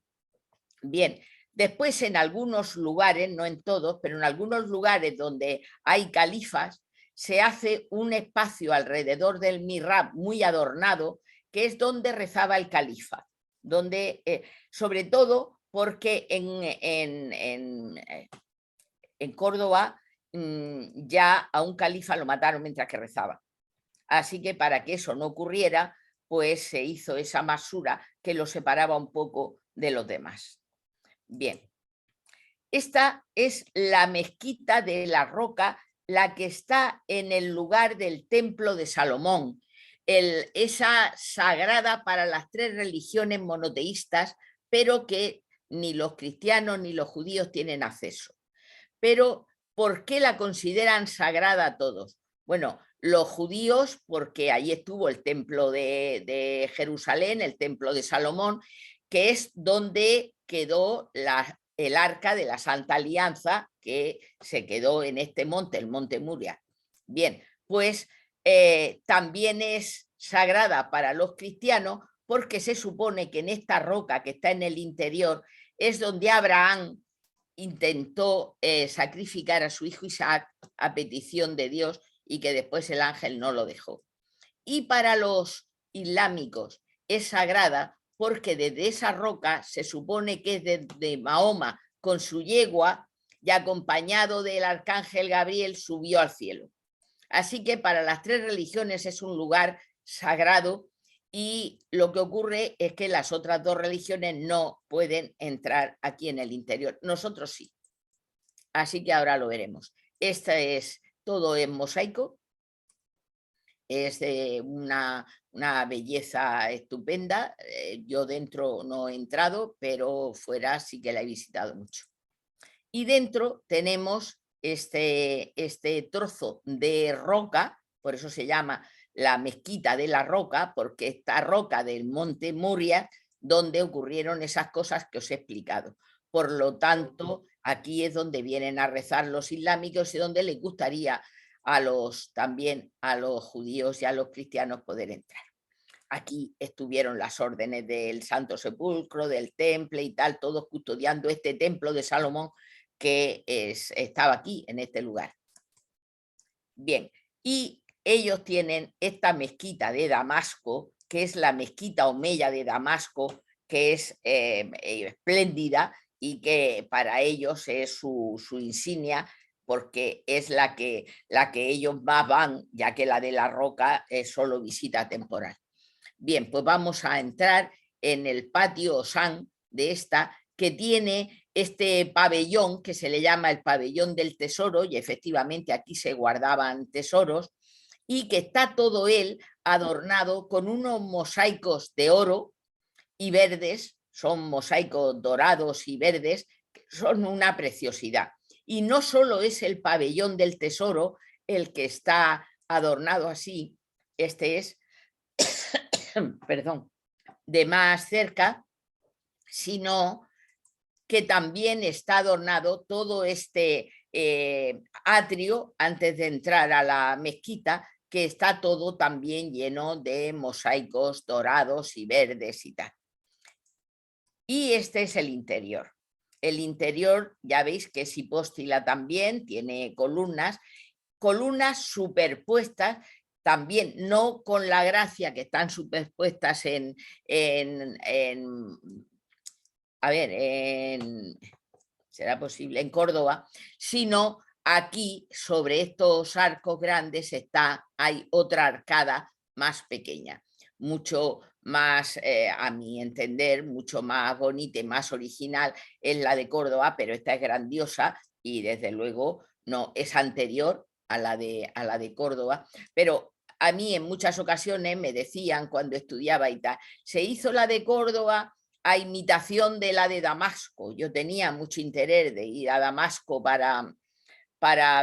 Bien, después en algunos lugares, no en todos, pero en algunos lugares donde hay califas, se hace un espacio alrededor del mihrab muy adornado, que es donde rezaba el califa, donde, sobre todo porque en Córdoba ya a un califa lo mataron mientras que rezaba. Así que para que eso no ocurriera, pues se hizo esa masura que lo separaba un poco de los demás. Bien, esta es la mezquita de la Roca, la que está en el lugar del templo de Salomón. esa sagrada para las 3 religiones monoteístas, pero que ni los cristianos ni los judíos tienen acceso. Pero, ¿por qué la consideran sagrada a todos? Bueno, los judíos, porque ahí estuvo el templo de Jerusalén, el templo de Salomón, que es donde quedó el arca de la Santa Alianza, que se quedó en este monte, el monte Moria. Bien, pues también es sagrada para los cristianos porque se supone que en esta roca que está en el interior es donde Abraham intentó sacrificar a su hijo Isaac a petición de Dios y que después el ángel no lo dejó. Y para los islámicos es sagrada porque desde esa roca se supone que es desde Mahoma con su yegua y acompañado del arcángel Gabriel subió al cielo. Así que para las 3 religiones es un lugar sagrado y lo que ocurre es que las otras 2 religiones no pueden entrar aquí en el interior. Nosotros sí. Así que ahora lo veremos. Este es todo en mosaico. Es de una belleza estupenda. Yo dentro no he entrado, pero fuera sí que la he visitado mucho. Y dentro tenemos este trozo de roca, por eso se llama la mezquita de la roca, porque esta roca del monte Moria, donde ocurrieron esas cosas que os he explicado. Por lo tanto, aquí es donde vienen a rezar los islámicos y donde les gustaría también a los judíos y a los cristianos poder entrar. Aquí estuvieron las órdenes del Santo Sepulcro, del Temple y tal, todos custodiando este templo de Salomón que estaba aquí, en este lugar. Bien, y ellos tienen esta mezquita de Damasco, que es la mezquita omeya de Damasco, que es espléndida y que para ellos es su insignia, porque es la que ellos más van, ya que la de la roca es solo visita temporal. Bien, pues vamos a entrar en el patio Osán de esta, que tiene este pabellón que se le llama el pabellón del tesoro, y efectivamente aquí se guardaban tesoros, y que está todo él adornado con unos mosaicos de oro y verdes, son mosaicos dorados y verdes, que son una preciosidad. Y no solo es el pabellón del tesoro el que está adornado así, este es perdón, de más cerca, sino que también está adornado todo este atrio antes de entrar a la mezquita, que está todo también lleno de mosaicos dorados y verdes y tal. Y este es el interior. El interior, ya veis que es hipóstila también, tiene columnas superpuestas, también no con la gracia que están superpuestas será posible, en Córdoba, sino aquí sobre estos arcos grandes hay otra arcada más pequeña, mucho más, a mi entender, mucho más bonita y más original es la de Córdoba, pero esta es grandiosa y desde luego no es anterior a la de Córdoba, pero a mí en muchas ocasiones me decían cuando estudiaba y tal, se hizo la de Córdoba a imitación de la de Damasco. Yo tenía mucho interés de ir a Damasco para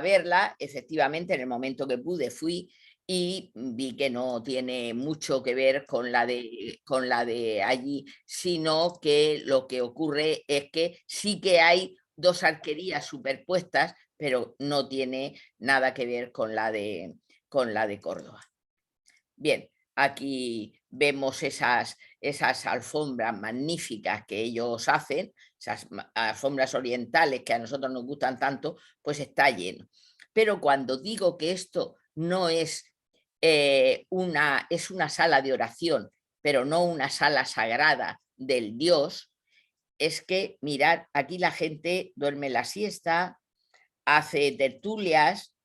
verla. Efectivamente, en el momento que pude fui y vi que no tiene mucho que ver con la de allí, sino que lo que ocurre es que sí que hay 2 arquerías superpuestas, pero no tiene nada que ver con la de Córdoba. Bien, aquí vemos esas alfombras magníficas que ellos hacen, esas alfombras orientales que a nosotros nos gustan tanto, pues está lleno. Pero cuando digo que esto no es es una sala de oración, pero no una sala sagrada del Dios, es que, mirad, aquí la gente duerme la siesta, hace tertulias,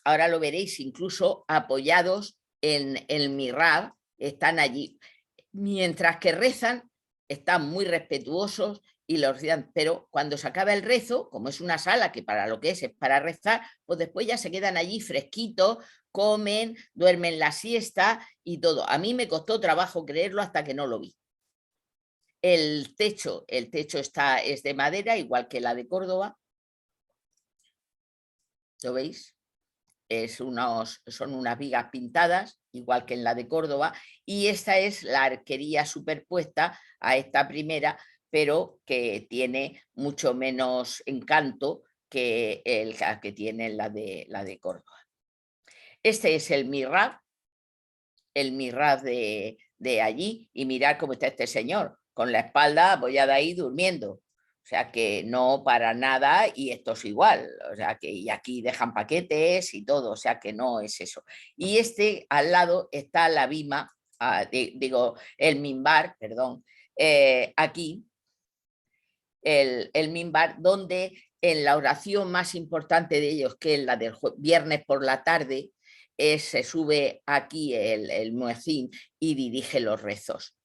ahora lo veréis, incluso apoyados en el mihrab, están allí. Mientras que rezan, están muy respetuosos y los recitan, pero cuando se acaba el rezo, como es una sala que para lo que es para rezar, pues después ya se quedan allí fresquitos, comen, duermen la siesta y todo. A mí me costó trabajo creerlo hasta que no lo vi. El techo es de madera, igual que la de Córdoba. ¿Lo veis? Son unas vigas pintadas, igual que en la de Córdoba, y esta es la arquería superpuesta a esta primera, pero que tiene mucho menos encanto que el que tiene la de Córdoba. Este es el mihrab de allí, y mirad cómo está este señor, con la espalda apoyada ahí durmiendo. O sea que no para nada, y esto es igual, o sea que y aquí dejan paquetes y todo, o sea que no es eso. Y al lado está la bima, digo, el minbar, perdón, aquí, el minbar, donde en la oración más importante de ellos, que es la del viernes por la tarde, se sube aquí el muecín y dirige los rezos.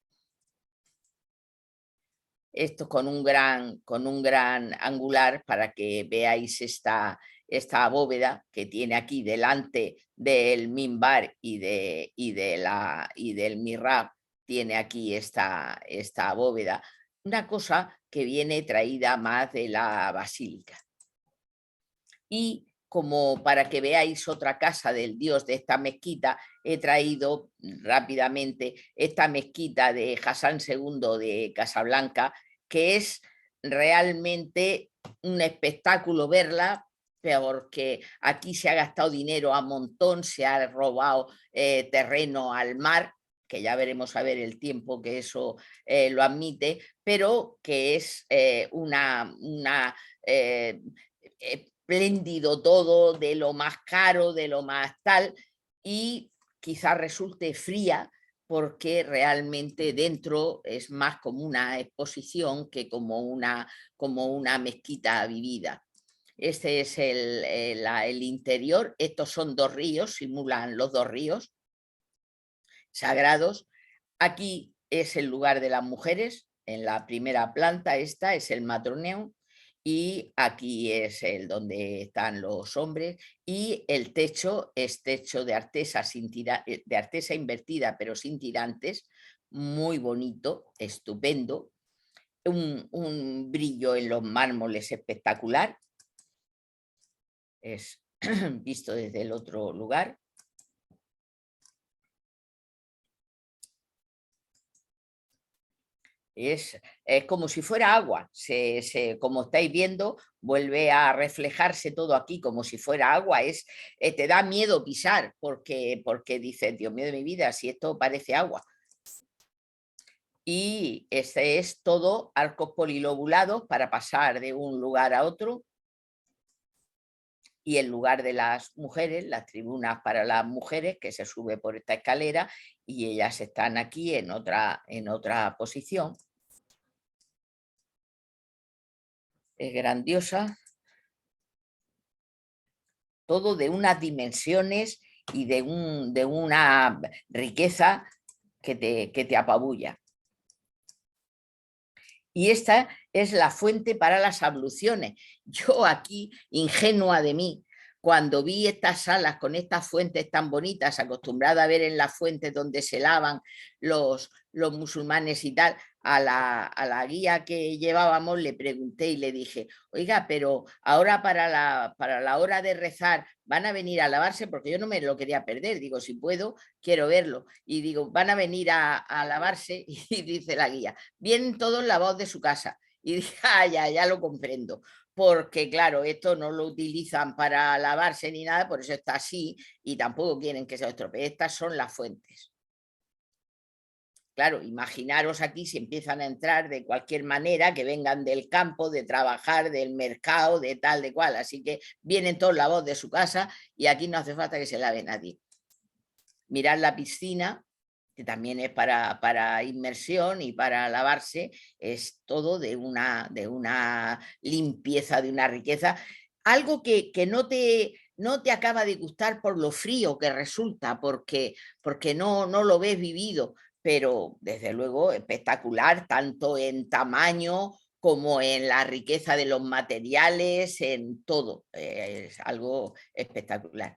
Esto con un gran angular para que veáis esta bóveda que tiene aquí delante del minbar y del mihrab, tiene aquí esta bóveda. Una cosa que viene traída más de la basílica. Y como para que veáis otra casa del dios de esta mezquita, he traído rápidamente esta mezquita de Hassan II de Casablanca, que es realmente un espectáculo verla, porque aquí se ha gastado dinero a montón, se ha robado terreno al mar, que ya veremos a ver el tiempo que eso lo admite, pero que es espléndido todo, de lo más caro, de lo más tal, y quizás resulte fría porque realmente dentro es más como una exposición que como una mezquita vivida. Este es el interior. Estos son dos ríos, simulan los dos ríos sagrados. Aquí es el lugar de las mujeres, en la primera planta esta es el matroneum, y aquí es el donde están los hombres, y el techo es techo de artesa, de artesa invertida pero sin tirantes, muy bonito, estupendo, un brillo en los mármoles espectacular, es visto desde el otro lugar. Es como si fuera agua, como estáis viendo, vuelve a reflejarse todo aquí como si fuera agua. Te da miedo pisar porque dices, Dios mío de mi vida, si esto parece agua. Y este es todo arcos polilobulados para pasar de un lugar a otro. Y el lugar de las mujeres, las tribunas para las mujeres, que se sube por esta escalera, y ellas están aquí en otra posición. Es grandiosa, todo de unas dimensiones y de una riqueza que te apabulla. Y esta es la fuente para las abluciones. Yo aquí, ingenua de mí, cuando vi estas salas con estas fuentes tan bonitas, acostumbrada a ver en las fuentes donde se lavan los musulmanes y tal, a la guía que llevábamos le pregunté y le dije, oiga, pero ahora para la hora de rezar van a venir a lavarse, porque yo no me lo quería perder, digo, si puedo, quiero verlo. Y digo, van a venir a lavarse, y dice la guía, vienen todos lavados de su casa. Y dije, ya lo comprendo, porque claro, esto no lo utilizan para lavarse ni nada, por eso está así, y tampoco quieren que se lo estropee. Estas son las fuentes. Claro, imaginaros aquí si empiezan a entrar de cualquier manera, que vengan del campo, de trabajar, del mercado, de tal, de cual. Así que vienen todos lavados de su casa y aquí no hace falta que se lave nadie. Mirad la piscina, que también es para inmersión y para lavarse, es todo de una limpieza, de una riqueza. Algo que no te acaba de gustar por lo frío que resulta, porque no lo ves vivido, pero desde luego espectacular, tanto en tamaño como en la riqueza de los materiales, en todo. Es algo espectacular.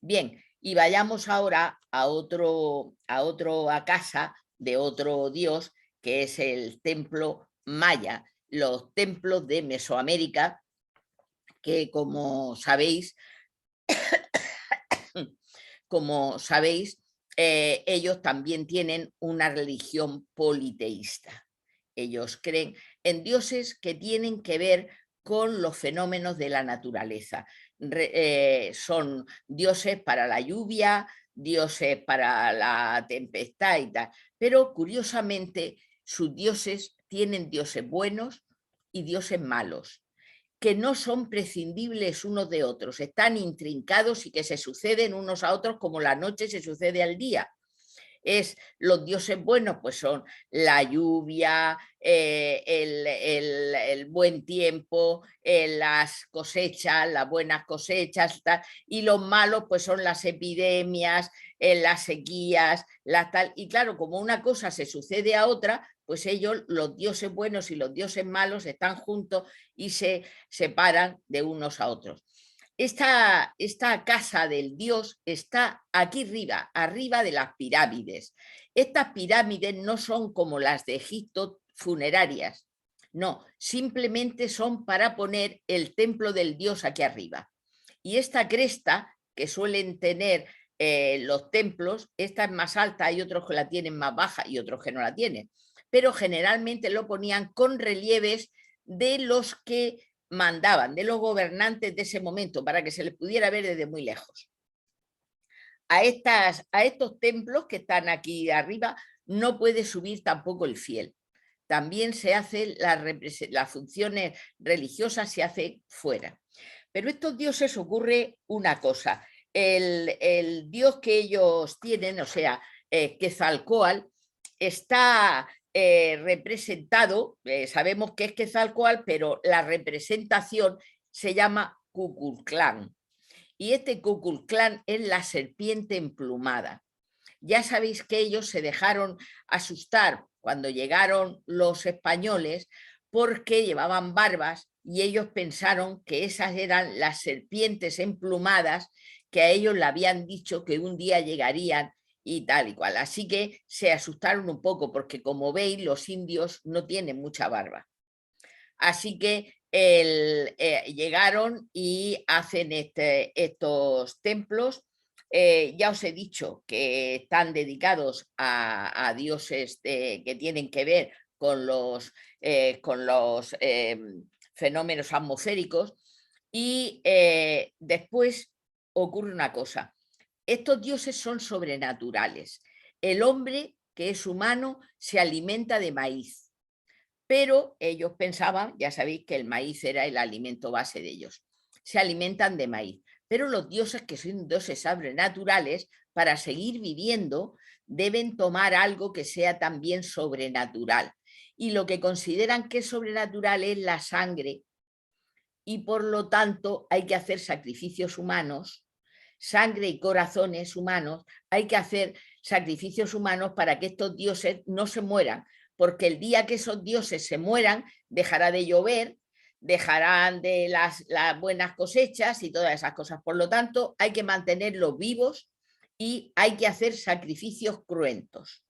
Bien, y vayamos ahora a casa de otro dios, que es el templo maya, los templos de Mesoamérica, que como sabéis, ellos también tienen una religión politeísta. Ellos creen en dioses que tienen que ver con los fenómenos de la naturaleza. Son dioses para la lluvia, dioses para la tempestad y tal. Pero curiosamente, sus dioses tienen dioses buenos y dioses malos, que no son prescindibles unos de otros, están intrincados y que se suceden unos a otros como la noche se sucede al día. Los dioses buenos, pues son la lluvia, el buen tiempo, las cosechas, las buenas cosechas, tal, y los malos, pues son las epidemias, las sequías, tal. Y claro, como una cosa se sucede a otra, pues ellos, los dioses buenos y los dioses malos, están juntos y se separan de unos a otros. Esta casa del dios está aquí arriba de las pirámides. Estas pirámides no son como las de Egipto, funerarias. No, simplemente son para poner el templo del dios aquí arriba. Y esta cresta que suelen tener los templos, esta es más alta, hay otros que la tienen más baja y otros que no la tienen. Pero generalmente lo ponían con relieves de los que mandaban, de los gobernantes de ese momento, para que se les pudiera ver desde muy lejos. A estos templos que están aquí arriba no puede subir tampoco el fiel. También se hace las funciones religiosas se hace fuera. Pero estos dioses ocurre una cosa. El dios que ellos tienen, o sea, Quetzalcóatl, está representado, sabemos que es Quetzalcóatl, pero la representación se llama Kukulcán. Y este Kukulcán es la serpiente emplumada. Ya sabéis que ellos se dejaron asustar cuando llegaron los españoles porque llevaban barbas y ellos pensaron que esas eran las serpientes emplumadas que a ellos le habían dicho que un día llegarían y tal y cual. Así que se asustaron un poco porque, como veis, los indios no tienen mucha barba. Así que llegaron y hacen estos templos. Ya os he dicho que están dedicados a dioses que tienen que ver con los fenómenos atmosféricos. Y después ocurre una cosa. Estos dioses son sobrenaturales. El hombre, que es humano, se alimenta de maíz, pero ellos pensaban, ya sabéis que el maíz era el alimento base de ellos. Se alimentan de maíz, pero los dioses, que son dioses sobrenaturales, para seguir viviendo deben tomar algo que sea también sobrenatural. Y lo que consideran que es sobrenatural es la sangre, y por lo tanto hay que hacer sacrificios humanos, sangre y corazones humanos, hay que hacer sacrificios humanos para que estos dioses no se mueran, porque el día que esos dioses se mueran, dejará de llover, dejarán de las buenas cosechas y todas esas cosas. Por lo tanto, hay que mantenerlos vivos y hay que hacer sacrificios cruentos.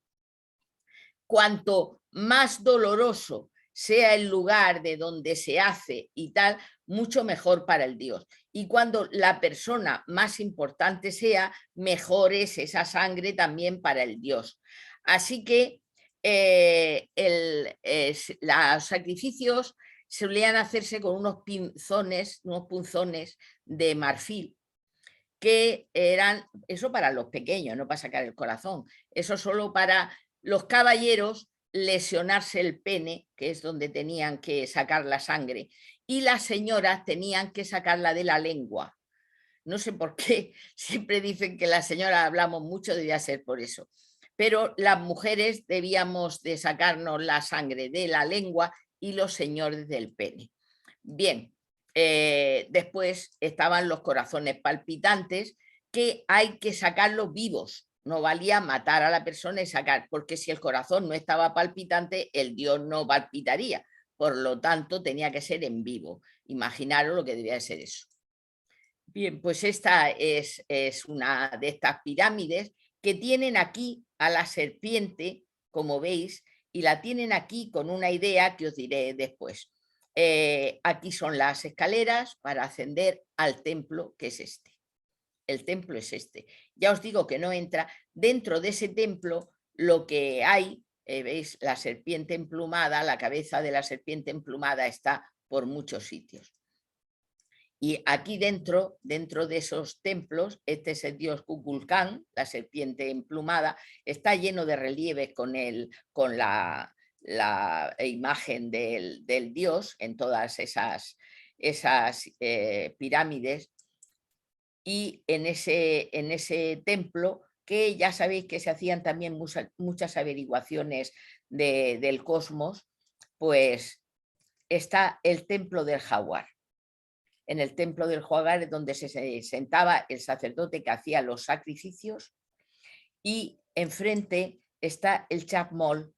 Cuanto más doloroso sea el lugar de donde se hace y tal, mucho mejor para el dios. Y cuando la persona más importante sea, mejor es esa sangre también para el dios. Así que los sacrificios solían hacerse con unos punzones de marfil, que eran eso para los pequeños, no para sacar el corazón, eso solo para los caballeros lesionarse el pene, que es donde tenían que sacar la sangre, y las señoras tenían que sacarla de la lengua. No sé por qué, siempre dicen que las señoras hablamos mucho, debía ser por eso. Pero las mujeres debíamos de sacarnos la sangre de la lengua y los señores del pene. Bien, después estaban los corazones palpitantes, que hay que sacarlos vivos. No valía matar a la persona y sacar, porque si el corazón no estaba palpitante, el dios no palpitaría. por lo tanto tenía que ser en vivo. Imaginaros lo que debía de ser eso. Bien, pues esta es una de estas pirámides que tienen aquí a la serpiente, como veis, y la tienen aquí con una idea que os diré después. Aquí son las escaleras para ascender al templo, que es este. El templo es este. Ya os digo que no entra. Dentro de ese templo lo que hay, veis, la serpiente emplumada, la cabeza de la serpiente emplumada está por muchos sitios. Y aquí dentro de esos templos, este es el dios Kukulcán, la serpiente emplumada, está lleno de relieves con la imagen del dios en todas esas pirámides. Y en ese templo, que ya sabéis que se hacían también muchas averiguaciones del cosmos, pues está el templo del jaguar. En el templo del jaguar es donde se sentaba el sacerdote que hacía los sacrificios, y enfrente está el Chapmol.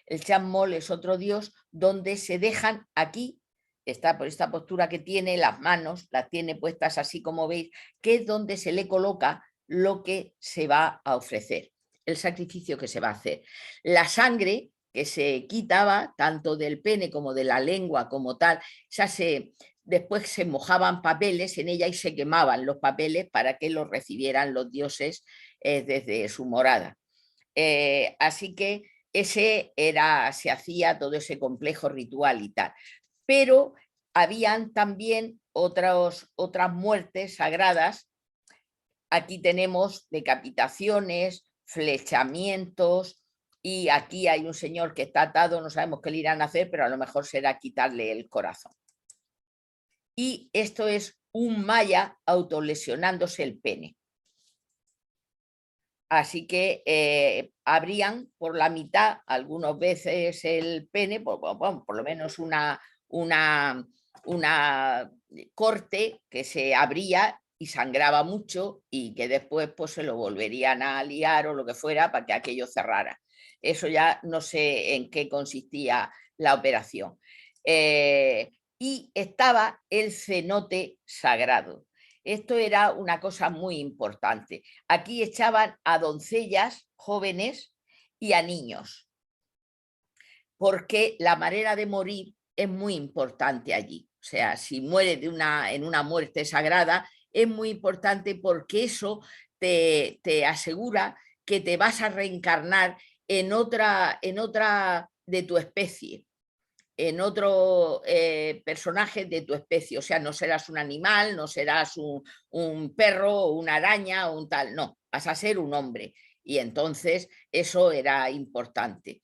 El Chapmol es otro dios donde se dejan aquí, está por esta postura que tiene, las manos las tiene puestas así como veis, que es donde se le coloca lo que se va a ofrecer, el sacrificio que se va a hacer. La sangre que se quitaba tanto del pene como de la lengua como tal, después se mojaban papeles en ella y se quemaban los papeles para que los recibieran los dioses desde su morada. Así que se hacía todo ese complejo ritual y tal. Pero habían también otras muertes sagradas. Aquí tenemos decapitaciones, flechamientos, y aquí hay un señor que está atado, no sabemos qué le irán a hacer, pero a lo mejor será quitarle el corazón. Y esto es un maya autolesionándose el pene. Así que abrían por la mitad algunas veces el pene, por lo menos una corte que se abría y sangraba mucho, y que después pues se lo volverían a liar o lo que fuera para que aquello cerrara. Eso ya no sé en qué consistía la operación. Y estaba el cenote sagrado. Esto era una cosa muy importante. Aquí echaban a doncellas jóvenes y a niños, porque la manera de morir es muy importante allí. O sea, si mueres en una muerte sagrada, es muy importante, porque eso te asegura que te vas a reencarnar en otra de tu especie, en otro personaje de tu especie. O sea, no serás un animal, no serás un perro o una araña o un tal, no, vas a ser un hombre. Y entonces eso era importante.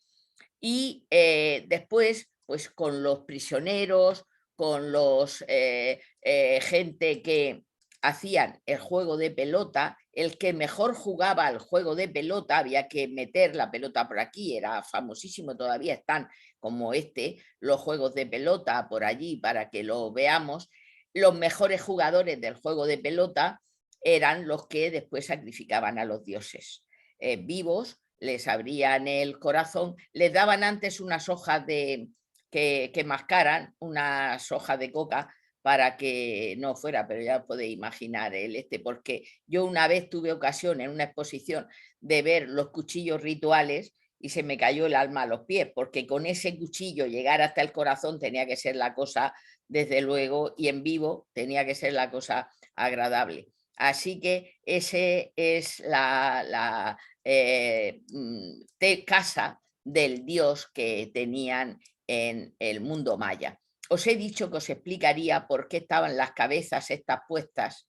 Y después, pues con los prisioneros, con los gente que hacían el juego de pelota, el que mejor jugaba al juego de pelota, había que meter la pelota por aquí, era famosísimo, todavía están como los juegos de pelota por allí para que lo veamos. Los mejores jugadores del juego de pelota eran los que después sacrificaban a los dioses vivos, les abrían el corazón, les daban antes unas hojas que mascaran, unas hojas de coca, para que no fuera, pero ya os podéis imaginar porque yo una vez tuve ocasión en una exposición de ver los cuchillos rituales y se me cayó el alma a los pies, porque con ese cuchillo llegar hasta el corazón tenía que ser la cosa, desde luego, y en vivo tenía que ser la cosa agradable. Así que ese es la casa del dios que tenían en el mundo maya. Os he dicho que os explicaría por qué estaban las cabezas estas puestas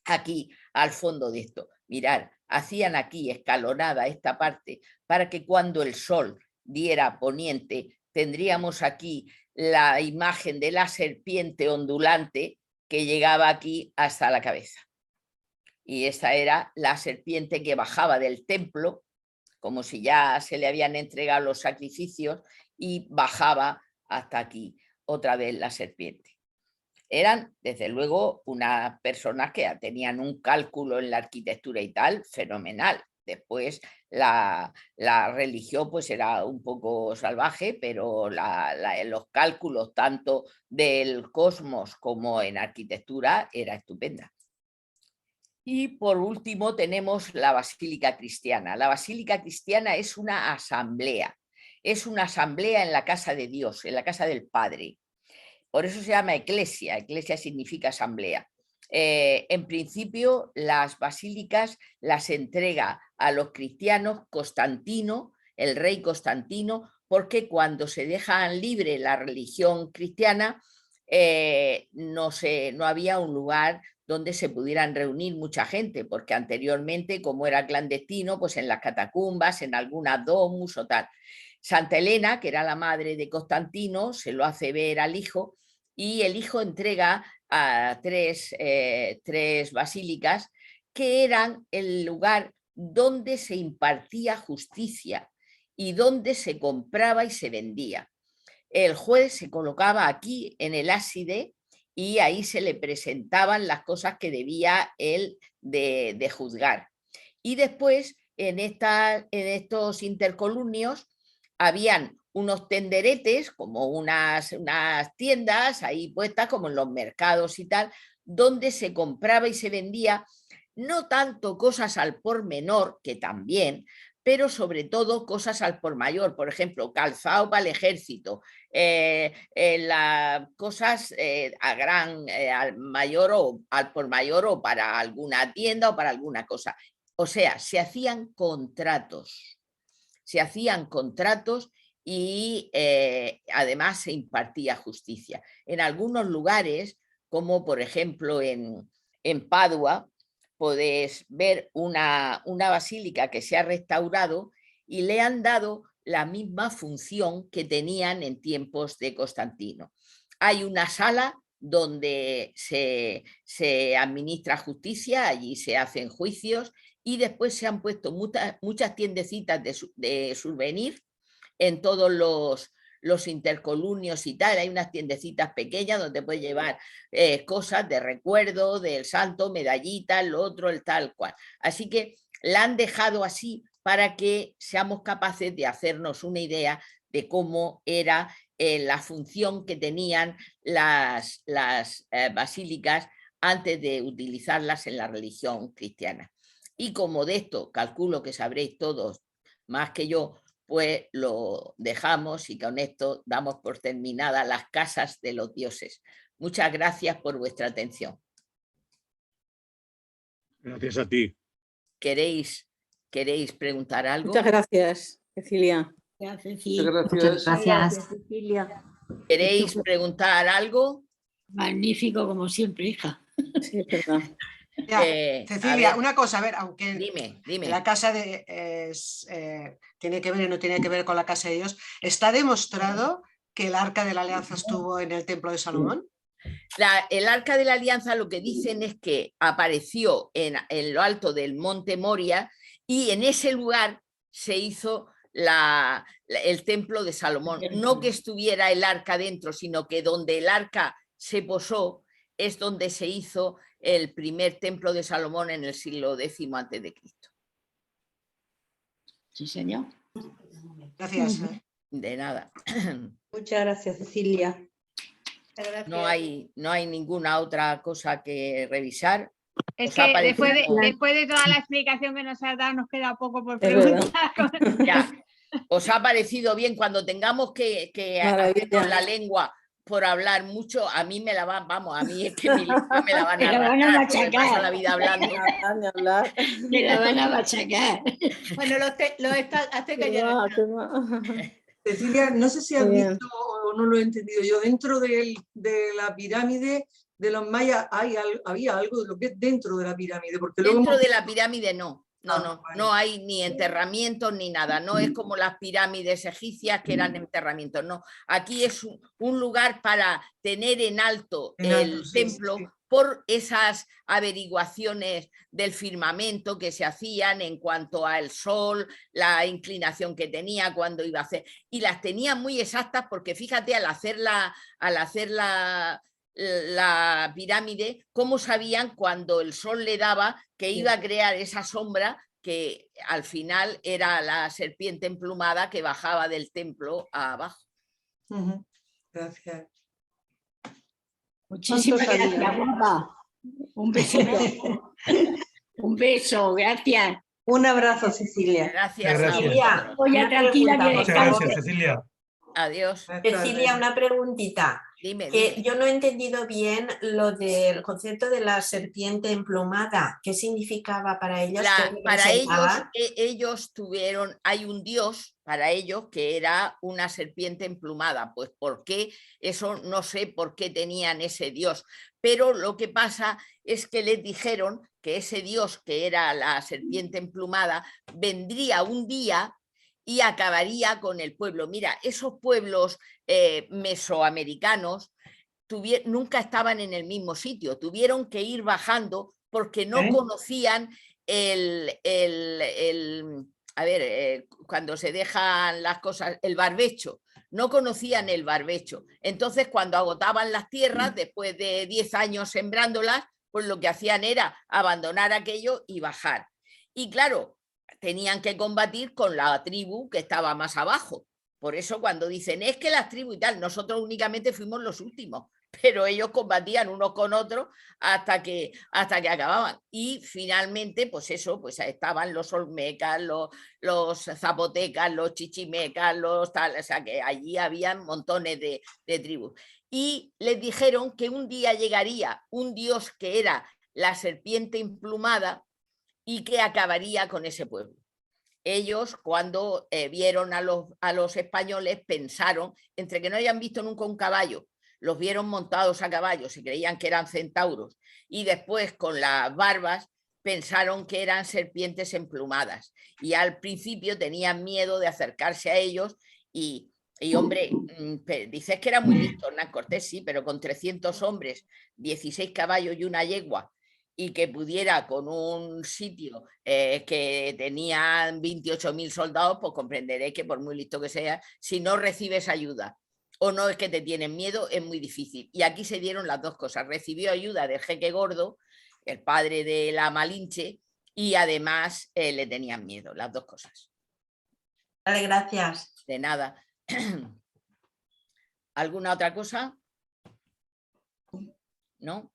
aquí al fondo de esto. Mirad, hacían aquí escalonada esta parte para que cuando el sol diera poniente tendríamos aquí la imagen de la serpiente ondulante que llegaba aquí hasta la cabeza. Y esa era la serpiente que bajaba del templo, como si ya se le habían entregado los sacrificios, y bajaba hasta aquí otra vez la serpiente. Eran, desde luego, unas personas que tenían un cálculo en la arquitectura y tal fenomenal. Después la religión pues era un poco salvaje, pero los cálculos tanto del cosmos como en arquitectura era estupenda. Y por último tenemos la Basílica Cristiana. La Basílica Cristiana es una asamblea en la casa de Dios, en la casa del Padre. Por eso se llama eclesia, eclesia significa asamblea. En principio, las basílicas las entrega a los cristianos Constantino, el rey Constantino, porque cuando se dejan libre la religión cristiana, no había un lugar donde se pudieran reunir mucha gente, porque anteriormente, como era clandestino, pues en las catacumbas, en algunas domus o tal. Santa Elena, que era la madre de Constantino, se lo hace ver al hijo y el hijo entrega a tres basílicas que eran el lugar donde se impartía justicia y donde se compraba y se vendía. El juez se colocaba aquí en el ábside y ahí se le presentaban las cosas que debía él de juzgar. Y después en estos intercolumnios habían unos tenderetes, como unas tiendas ahí puestas como en los mercados y tal, donde se compraba y se vendía no tanto cosas al por menor, que también, pero sobre todo cosas al por mayor, por ejemplo, calzado para el ejército, cosas al mayor o al por mayor o para alguna tienda o para alguna cosa. O sea, se hacían contratos y además se impartía justicia. En algunos lugares, como por ejemplo en Padua, podéis ver una basílica que se ha restaurado y le han dado la misma función que tenían en tiempos de Constantino. Hay una sala donde se administra justicia, allí se hacen juicios y después se han puesto muchas tiendecitas de souvenir en todos los intercolumnios y tal. Hay unas tiendecitas pequeñas donde puedes llevar cosas de recuerdo del santo, medallitas, lo otro, el tal cual. Así que la han dejado así para que seamos capaces de hacernos una idea de cómo era la función que tenían las basílicas antes de utilizarlas en la religión cristiana. Y como de esto calculo que sabréis todos más que yo, pues lo dejamos y con esto damos por terminada las casas de los dioses. Muchas gracias por vuestra atención. Gracias a ti. ¿Queréis preguntar algo? Muchas gracias, Cecilia. Gracias. Muchas gracias, Cecilia. ¿Queréis preguntar algo? Magnífico como siempre, hija. Sí, es verdad. Ya, Cecilia, una cosa, a ver, aunque Dime. la casa tiene que ver y no tiene que ver con la casa de Dios, ¿está demostrado que el Arca de la Alianza estuvo en el Templo de Salomón? El Arca de la Alianza lo que dicen es que apareció en lo alto del monte Moria y en ese lugar se hizo el Templo de Salomón. No que estuviera el arca dentro, sino que donde el arca se posó es donde se hizo el primer templo de Salomón en el siglo X a.C. Sí, señor. Gracias. De nada. Muchas gracias, Cecilia. No hay ninguna otra cosa que revisar. Es que después de toda la explicación que nos has dado, nos queda poco por preguntar. Ya. ¿Os ha parecido bien cuando tengamos que hacernos la lengua por hablar mucho? A mí me la van, a mí es que mi lengua me la van a machacar. Me paso la vida hablando. Me la van a machacar. Bueno, hazte callar. Cecilia, no sé si has visto o no lo he entendido yo, dentro de la pirámide de los mayas había algo de lo que es dentro de la pirámide. Porque dentro de la pirámide no. No hay ni enterramientos ni nada, no es como las pirámides egipcias que eran enterramientos, no. Aquí es un lugar para tener en alto el templo por esas averiguaciones del firmamento que se hacían en cuanto al sol, la inclinación que tenía, cuando iba a hacer, y las tenía muy exactas porque fíjate, al hacer la pirámide, cómo sabían cuando el sol le daba que iba a crear esa sombra que al final era la serpiente emplumada que bajaba del templo abajo. Gracias. Muchísimas ¿Cuánto gracias, salía? guapa. Un besito. Un beso, gracias. Un abrazo, Cecilia. Gracias. Gracias. a Cecilia, vosotros. Voy a una tranquila pregunta, que por Muchas favor. gracias, Cecilia. Adiós. Cecilia, una preguntita. Dime, Que dime. yo no he entendido bien lo del concepto de la serpiente emplumada. ¿Qué significaba para ellos? ¿Qué Para ellos, representaba? ellos tuvieron, hay un dios para ellos que era una serpiente emplumada. Pues ¿por qué? Eso no sé por qué tenían ese dios. Pero lo que pasa es que les dijeron que ese dios, que era la serpiente emplumada, vendría un día y acabaría con el pueblo. Mira, esos pueblos mesoamericanos nunca estaban en el mismo sitio, tuvieron que ir bajando porque no conocían cuando se dejan las cosas, el barbecho, no conocían el barbecho. Entonces, cuando agotaban las tierras, después de 10 años sembrándolas, pues lo que hacían era abandonar aquello y bajar. Y claro, tenían que combatir con la tribu que estaba más abajo. Por eso cuando dicen, es que las tribus y tal, nosotros únicamente fuimos los últimos, pero ellos combatían unos con otros hasta que acababan. Y finalmente, pues eso, pues estaban los olmecas, los zapotecas, los chichimecas, los tal, o sea que allí habían montones de tribus. Y les dijeron que un día llegaría un dios que era la serpiente emplumada y que acabaría con ese pueblo. Ellos, cuando vieron a los españoles, pensaron, entre que no hayan visto nunca un caballo, los vieron montados a caballos y creían que eran centauros, y después con las barbas pensaron que eran serpientes emplumadas, y al principio tenían miedo de acercarse a ellos. Y hombre, dices que era muy listo Hernán Cortés, sí, pero con 300 hombres, 16 caballos y una yegua, y que pudiera con un sitio que tenían 28.000 soldados, pues comprenderé que por muy listo que sea, si no recibes ayuda o no es que te tienen miedo, es muy difícil. Y aquí se dieron las dos cosas. Recibió ayuda del jeque gordo, el padre de la Malinche, y además le tenían miedo, las dos cosas. Vale, gracias. De nada. ¿Alguna otra cosa? ¿No?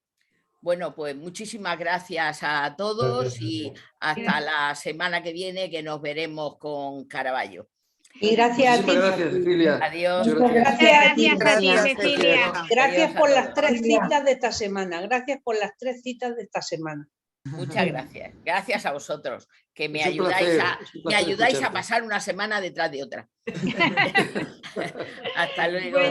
Bueno, pues muchísimas gracias a todos y hasta la semana que viene, que nos veremos con Caravaggio. Y gracias a ti. Gracias, Cecilia. Adiós. Gracias a ti, Cecilia. Gracias por las 3 Cecilia. citas de esta semana. Gracias por las 3 citas de esta semana. Muchas gracias. Gracias a vosotros, que me Es un ayudáis, placer, es un me placer ayudáis a escucharte. pasar una semana detrás de otra. Hasta luego.